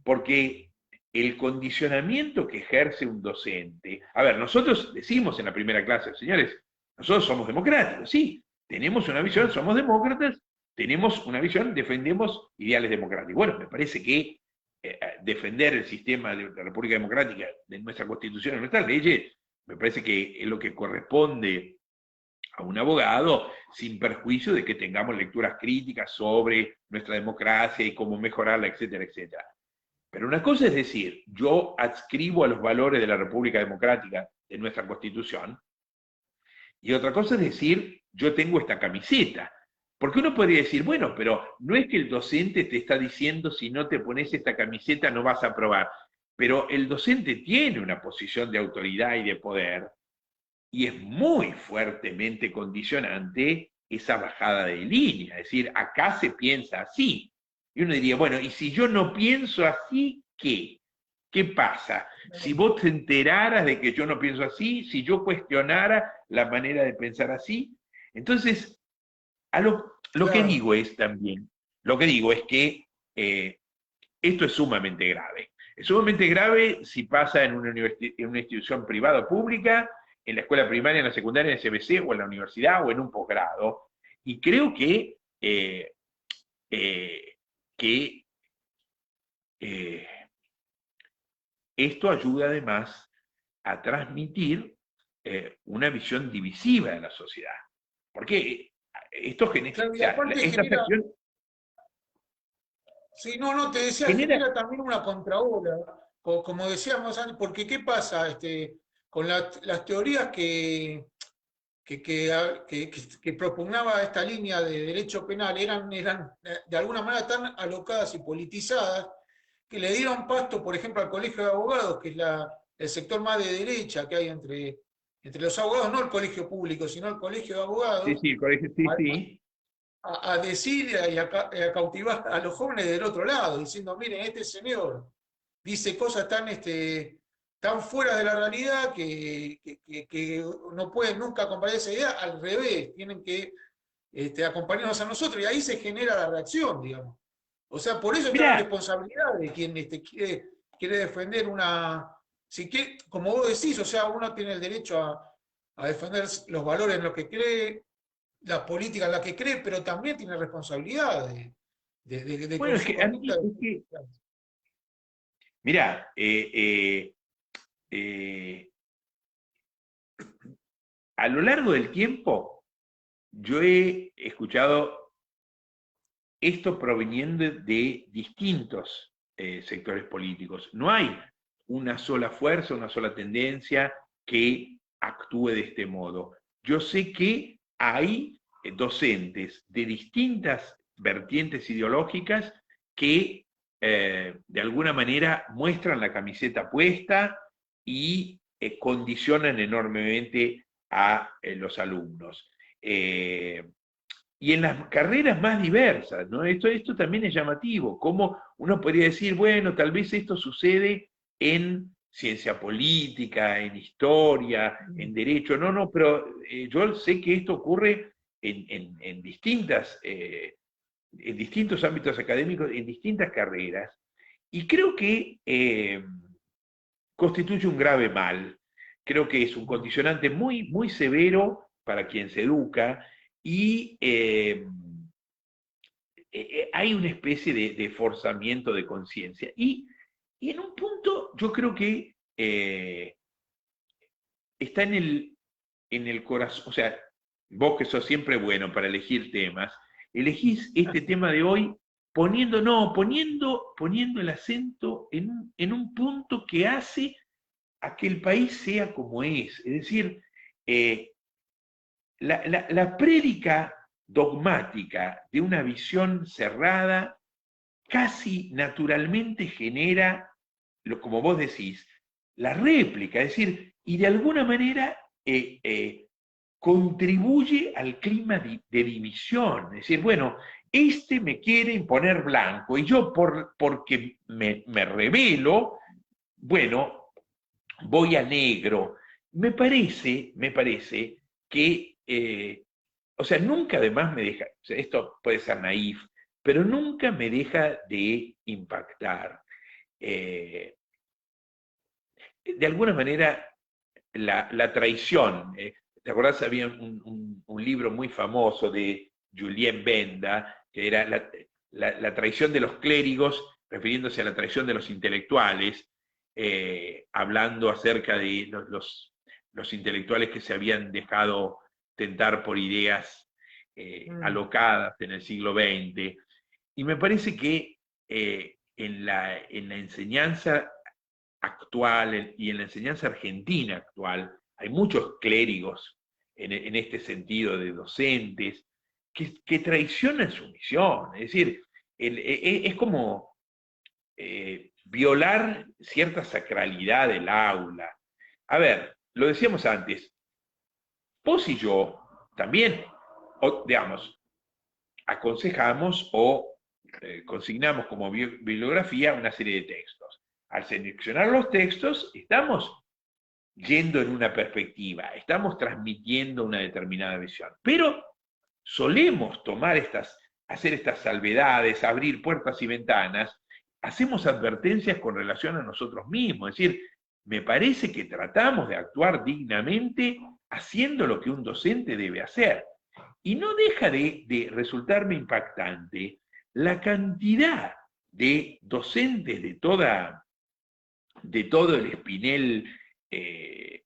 porque el condicionamiento que ejerce un docente, a ver, nosotros decimos en la primera clase, señores, nosotros somos democráticos, sí, tenemos una visión, somos demócratas, tenemos una visión, defendemos ideales democráticos. Bueno, me parece que defender el sistema de la República Democrática, de nuestra Constitución, de nuestras leyes, me parece que es lo que corresponde a un abogado, sin perjuicio de que tengamos lecturas críticas sobre nuestra democracia y cómo mejorarla, etcétera, etcétera. Pero una cosa es decir, yo adscribo a los valores de la República Democrática, de nuestra Constitución, Y otra cosa es decir, yo tengo esta camiseta. Porque uno podría decir, bueno, pero no es que el docente te está diciendo si no te pones esta camiseta no vas a aprobar. Pero el docente tiene una posición de autoridad y de poder y es muy fuertemente condicionante esa bajada de línea. Es decir, acá se piensa así. Y uno diría, bueno, y si yo no pienso así, ¿qué? ¿Qué pasa? Si vos te enteraras de que yo no pienso así, si yo cuestionara la manera de pensar así, entonces, lo que Claro. digo es también, lo que digo es que esto es sumamente grave. Es sumamente grave si pasa en en una institución privada o pública, en la escuela primaria, en la secundaria, en el CBC, o en la universidad, o en un posgrado. Y creo eh, que eh, esto ayuda además a transmitir una visión divisiva de la sociedad. Porque esto genera, Claro, o y sea, aparte esta genera, presión sí, no, no, te decía, genera. genera también una contraola, como decíamos antes, porque ¿qué pasa con las teorías que propugnaba esta línea de derecho penal eran de alguna manera tan alocadas y politizadas que le dieron pasto, por ejemplo, al Colegio de Abogados, que es el sector más de derecha que hay entre los abogados, no el colegio público, sino el Colegio de Sí, Abogados, sí, el colegio, sí, sí. a decir y a cautivar a los jóvenes del otro lado, diciendo, miren, este señor dice cosas tan fuera de la realidad que no pueden nunca acompañar esa idea, al revés, tienen que acompañarnos a nosotros, y ahí se genera la reacción, digamos. O sea, por eso está la Mirá, responsabilidad de quien quiere defender si quiere, como vos decís, o sea, uno tiene el derecho a defender los valores en los que cree, la política en la que cree, pero también tiene responsabilidad con bueno, es su que a conducta. mí, es que, mirá, eh, a lo largo del tiempo, yo he escuchado esto proveniendo de distintos sectores políticos. No hay una sola fuerza, una sola tendencia que actúe de este modo. Yo sé que hay docentes de distintas vertientes ideológicas que de alguna manera muestran la camiseta puesta y condicionan enormemente a los alumnos. Y en las carreras más diversas, ¿no? Esto también es llamativo, como uno podría decir, bueno, tal vez esto sucede en ciencia política, en historia, en derecho, no, no, pero yo sé que esto ocurre en en distintos ámbitos académicos, en distintas carreras, y creo que constituye un grave mal. Creo que es un condicionante muy, muy severo para quien se educa y hay una especie de forzamiento de conciencia. Y en un punto yo creo que está en el corazón, o sea, vos que sos siempre bueno para elegir temas, elegís este tema de hoy poniendo, no, poniendo el acento en un punto que hace a que el país sea como es. Es decir, eh, la prédica dogmática de una visión cerrada casi naturalmente genera, como vos decís, la réplica, es decir, y de alguna manera contribuye al clima de división. Es decir, bueno, este me quiere imponer blanco y yo porque me rebelo, bueno, voy a negro. Me parece que, o sea, nunca además me deja, o sea, esto puede ser naif, pero nunca me deja de impactar. Eh, de alguna manera, la traición, ¿te acordás? Había un libro muy famoso de Julien Benda, que era la traición de los clérigos, refiriéndose a la traición de los intelectuales, hablando acerca de los intelectuales que se habían dejado tentar por ideas alocadas en el siglo XX. Y me parece que en la enseñanza actual y en la enseñanza argentina actual hay muchos clérigos en este sentido de docentes, que traicionan su misión. Es decir, es como violar cierta sacralidad del aula. A ver, lo decíamos antes, vos y yo también, digamos, aconsejamos o consignamos como bibliografía una serie de textos. Al seleccionar los textos, estamos yendo en una perspectiva, estamos transmitiendo una determinada visión, pero solemos hacer estas salvedades, abrir puertas y ventanas, hacemos advertencias con relación a nosotros mismos, es decir, me parece que tratamos de actuar dignamente haciendo lo que un docente debe hacer. Y no deja de resultarme impactante la cantidad de docentes de todo el espinel de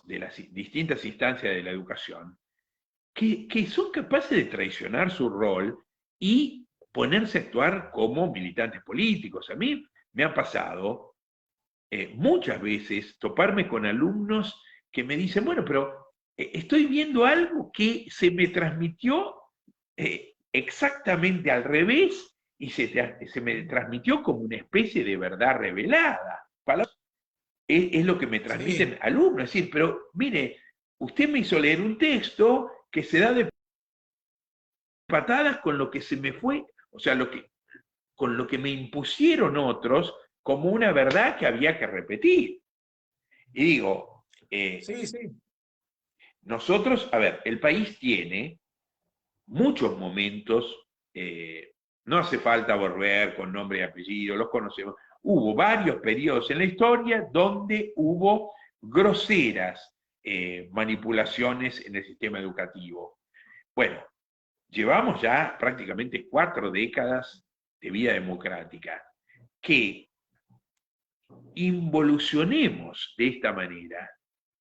las distintas instancias de la educación, que son capaces de traicionar su rol y ponerse a actuar como militantes políticos. A mí me ha pasado muchas veces toparme con alumnos que me dicen, bueno, pero estoy viendo algo que se me transmitió exactamente al revés y se me transmitió como una especie de verdad revelada. Es lo que me transmiten alumnos. Es decir, pero mire, usted me hizo leer un texto que se da de patadas con lo que se me fue, o sea, con lo que me impusieron otros como una verdad que había que repetir. Y digo, nosotros, a ver, el país tiene muchos momentos, no hace falta volver con nombre y apellido, los conocemos. Hubo varios periodos en la historia donde hubo groseras manipulaciones en el sistema educativo. Bueno, llevamos ya prácticamente 4 décadas de vida democrática. Que involucionemos de esta manera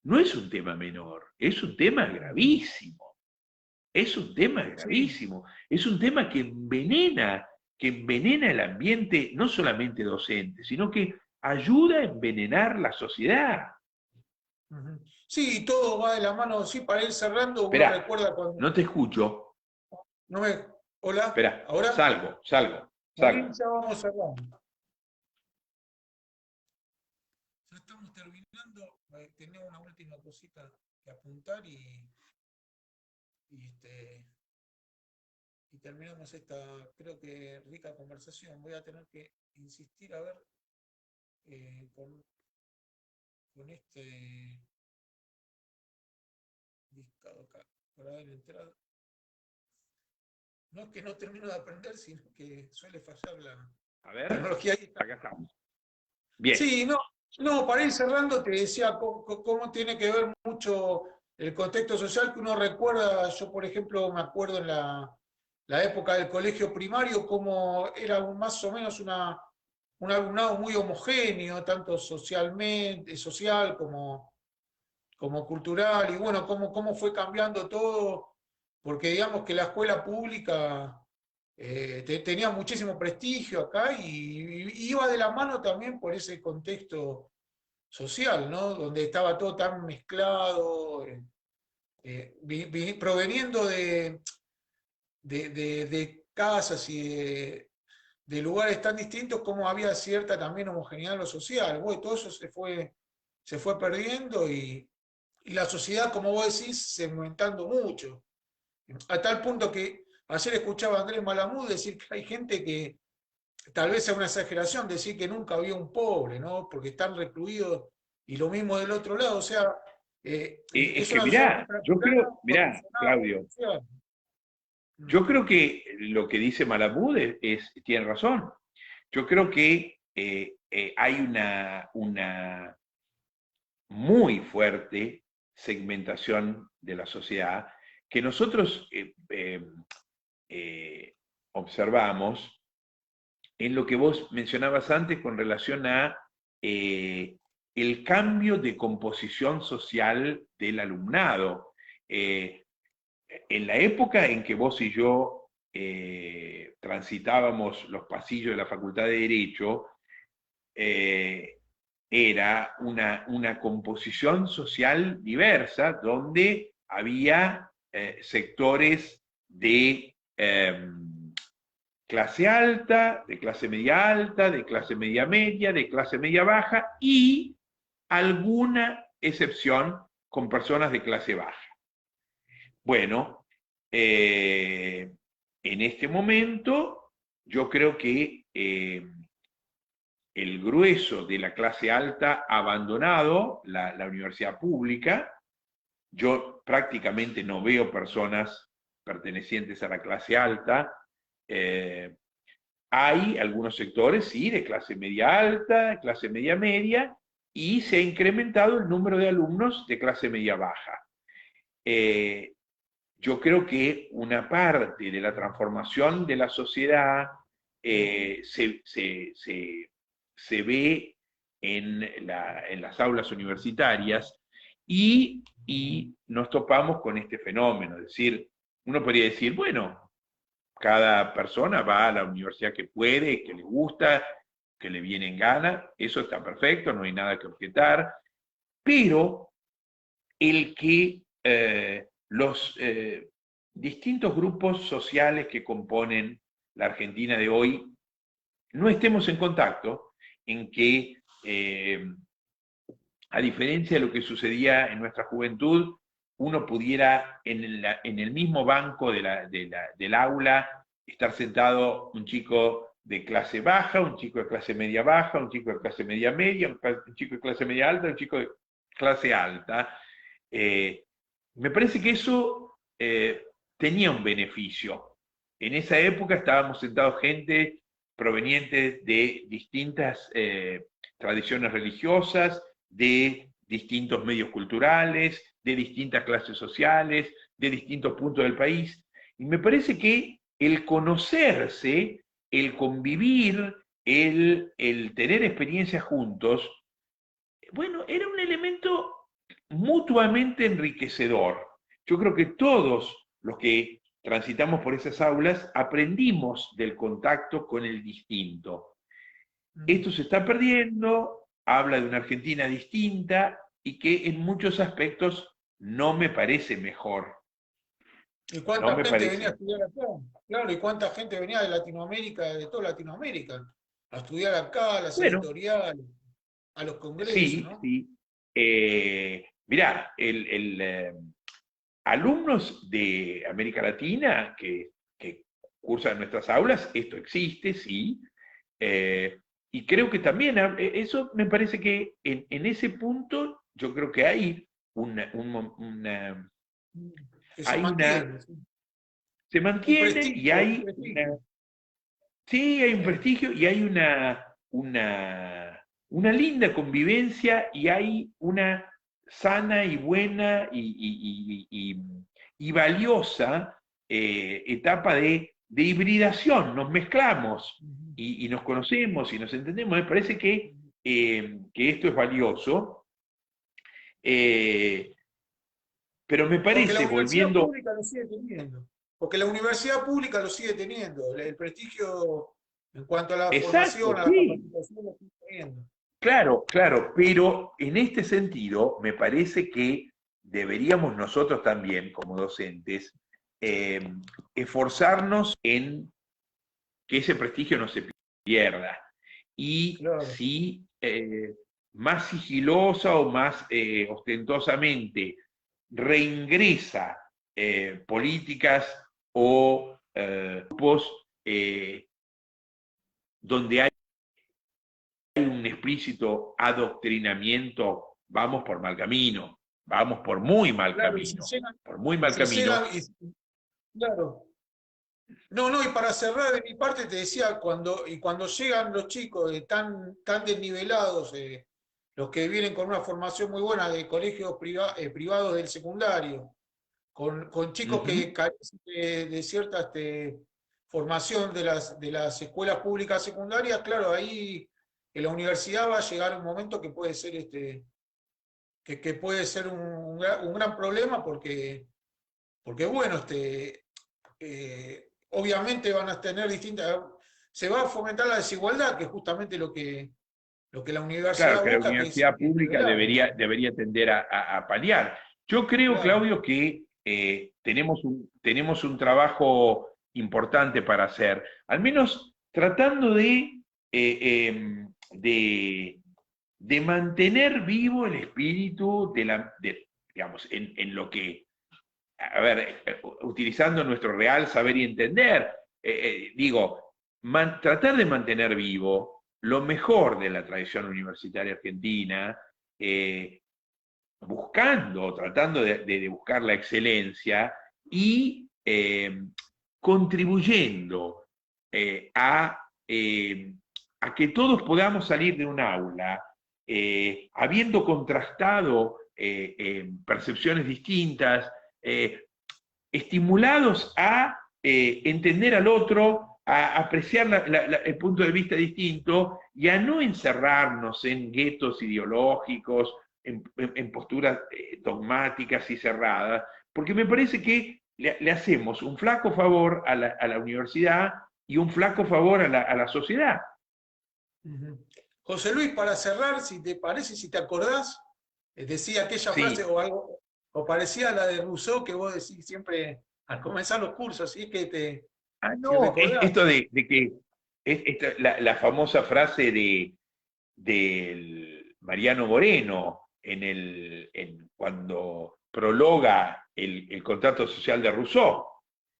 no es un tema menor, es un tema gravísimo. Es un tema gravísimo, es un tema que envenena el ambiente, no solamente docente, sino que ayuda a envenenar la sociedad. Sí, todo va de la mano, sí, para ir cerrando, uno Esperá, recuerda cuando... no te escucho. No me... Hola, Espera, ¿ahora? salgo. Ahí ya vamos cerrando. Ya estamos terminando, tenía una última cosita que apuntar y terminamos esta, creo que rica conversación. Voy a tener que insistir a ver con este discado acá, para dar entrada. No es que no termino de aprender, sino que suele fallar la tecnología. Acá estamos. Bien. Sí, no, para ir cerrando te decía cómo tiene que ver mucho el contexto social que uno recuerda. Yo, por ejemplo, me acuerdo en la época del colegio primario, cómo era más o menos un alumnado muy homogéneo, tanto social como cultural, y bueno, cómo fue cambiando todo, porque digamos que la escuela pública tenía muchísimo prestigio acá y iba de la mano también por ese contexto social, ¿no? Donde estaba todo tan mezclado, proveniendo de casas y de lugares tan distintos, como había cierta también homogeneidad en lo social. Bueno, todo eso se fue perdiendo y la sociedad, como vos decís, segmentando mucho. A tal punto que ayer escuchaba a Andrés Malamud decir que hay gente que, tal vez sea una exageración, decir que nunca había un pobre, ¿no? Porque están recluidos, y lo mismo del otro lado, o sea, Es es que una sociedad muy mirá, Claudio, yo creo que lo que dice Malamud tiene razón. Yo creo que hay una muy fuerte segmentación de la sociedad que nosotros observamos en lo que vos mencionabas antes con relación a el cambio de composición social del alumnado. En la época en que vos y yo transitábamos los pasillos de la Facultad de Derecho, era una composición social diversa donde había sectores de clase alta, de clase media alta, de clase media media, de clase media baja y alguna excepción con personas de clase baja. Bueno, en este momento yo creo que el grueso de la clase alta ha abandonado la universidad pública. Yo prácticamente no veo personas pertenecientes a la clase alta. Hay algunos sectores, sí, de clase media alta, de clase media media, y se ha incrementado el número de alumnos de clase media baja. Yo creo que una parte de la transformación de la sociedad se ve en las aulas universitarias y nos topamos con este fenómeno. Es decir, uno podría decir, bueno, cada persona va a la universidad que puede, que le gusta, que le viene en gana, eso está perfecto, no hay nada que objetar, pero el que los distintos grupos sociales que componen la Argentina de hoy no estemos en contacto, en que, a diferencia de lo que sucedía en nuestra juventud, uno pudiera en el mismo banco del aula estar sentado un chico de clase baja, un chico de clase media baja, un chico de clase media media, un chico de clase media alta, un chico de clase alta. Me parece que eso tenía un beneficio. En esa época estábamos sentados gente proveniente de distintas tradiciones religiosas, de distintos medios culturales, de distintas clases sociales, de distintos puntos del país. Y me parece que el conocerse, el convivir, el tener experiencias juntos, bueno, era un elemento mutuamente enriquecedor. Yo creo que todos los que transitamos por esas aulas aprendimos del contacto con el distinto. Esto se está perdiendo, habla de una Argentina distinta y que en muchos aspectos no me parece mejor. ¿Y No cuánta me gente venía a parece. estudiar acá? Claro, ¿y cuánta gente venía de Latinoamérica, de toda Latinoamérica, a estudiar acá, a las Bueno, editoriales, a los congresos, sí, ¿no? sí. Mirá, alumnos de América Latina que cursan nuestras aulas, esto existe, sí. Y creo que también, eso me parece que en ese punto, yo creo que hay Que se hay una, mantiene, ¿sí? se Un mantiene y prestigio, un hay prestigio. sí, hay un Sí. prestigio y hay una linda convivencia y hay una sana y buena y valiosa etapa de hibridación. Nos mezclamos Ujú. y nos conocemos y nos entendemos. Me parece que esto es valioso, eh, pero me Porque la parece, universidad volviendo, pública lo sigue teniendo. Porque la universidad pública lo sigue teniendo. El prestigio en cuanto a la exacto, formación, a la sí. capacitación, lo sigue teniendo. Claro, claro, pero en este sentido me parece que deberíamos nosotros también, como docentes, eh, esforzarnos en que ese prestigio no se pierda y Claro. si más sigilosa o más ostentosamente reingresa políticas o grupos donde hay un explícito adoctrinamiento, vamos por mal camino, vamos por muy mal Claro, camino, por muy y mal si llegan, camino. claro. No, no, y para cerrar de mi parte te decía, cuando llegan los chicos tan desnivelados, los que vienen con una formación muy buena de colegios privados del secundario, con Uh chicos -huh. que carecen de cierta formación de las escuelas públicas secundarias, claro, ahí en la universidad va a llegar un momento que puede ser, que puede ser un gran problema porque bueno, obviamente van a tener distintas, se va a fomentar la desigualdad, que es justamente lo que la universidad Claro que la busca, que es universidad pública nivelar, digamos. debería tender a paliar. Yo creo, Claro. Claudio, que tenemos un trabajo importante para hacer, al menos tratando de mantener vivo el espíritu digamos, en lo que, a ver, utilizando nuestro real saber y entender, digo, tratar de mantener vivo lo mejor de la tradición universitaria argentina, tratando de buscar la excelencia y contribuyendo a que todos podamos salir de un aula habiendo contrastado percepciones distintas, estimulados a entender al otro, a apreciar el punto de vista distinto y a no encerrarnos en guetos ideológicos, en posturas dogmáticas y cerradas, porque me parece que le hacemos un flaco favor a la universidad y un flaco favor a la sociedad. Ujú. José Luis, para cerrar, si te parece, si te acordás, decía aquella frase Sí. o algo, o parecía a la de Rousseau que vos decís siempre al comenzar los cursos, así que Ah, si no, recordás. esto de que la famosa frase del Mariano Moreno cuando prologa el contrato social de Rousseau,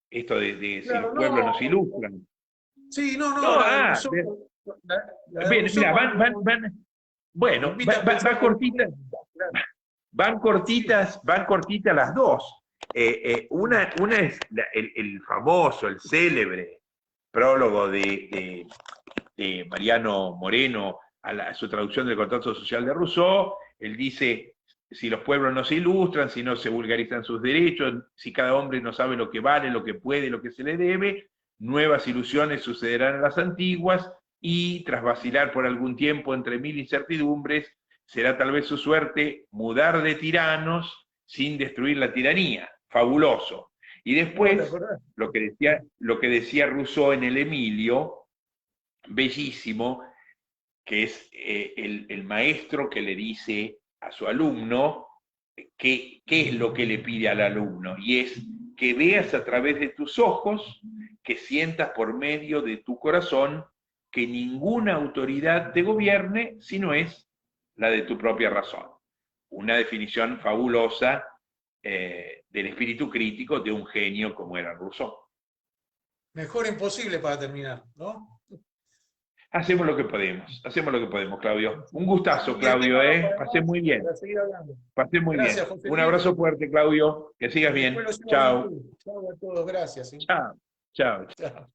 esto de si los Claro, pueblos nos no, ilustran. sí, no, No, la de Rousseau, la de Rousseau mira, cuando bueno, invita a pensar va por cortita, claro, sí, van cortitas las dos. Una es el famoso, el célebre prólogo de Mariano Moreno a su traducción del contrato social de Rousseau. Él dice, si los pueblos no se ilustran, si no se vulgarizan sus derechos, si cada hombre no sabe lo que vale, lo que puede, lo que se le debe, nuevas ilusiones sucederán a las antiguas y tras vacilar por algún tiempo entre mil incertidumbres, será tal vez su suerte mudar de tiranos sin destruir la tiranía. Fabuloso. Y no, ¿te después, acordás? lo que decía Rousseau en el Emilio, bellísimo, que es el maestro que le dice a su alumno qué es lo que le pide al alumno, y es que veas a través de tus ojos, que sientas por medio de tu corazón que ninguna autoridad te gobierne si no es la de tu propia razón. Una definición fabulosa del espíritu crítico de un genio como era Rousseau. Mejor imposible para terminar, ¿no? Hacemos lo que podemos, Claudio. Un gustazo, Y el Claudio, tema da ¿eh? para Pasé muy más, bien, para seguir hablando. pasé muy bien. Gracias, José Un Luis. abrazo fuerte, Claudio, que sigas Y después bien. lo sigo a Chao, YouTube. Chao a todos, gracias. ¿Sí? chao, chao. Chao.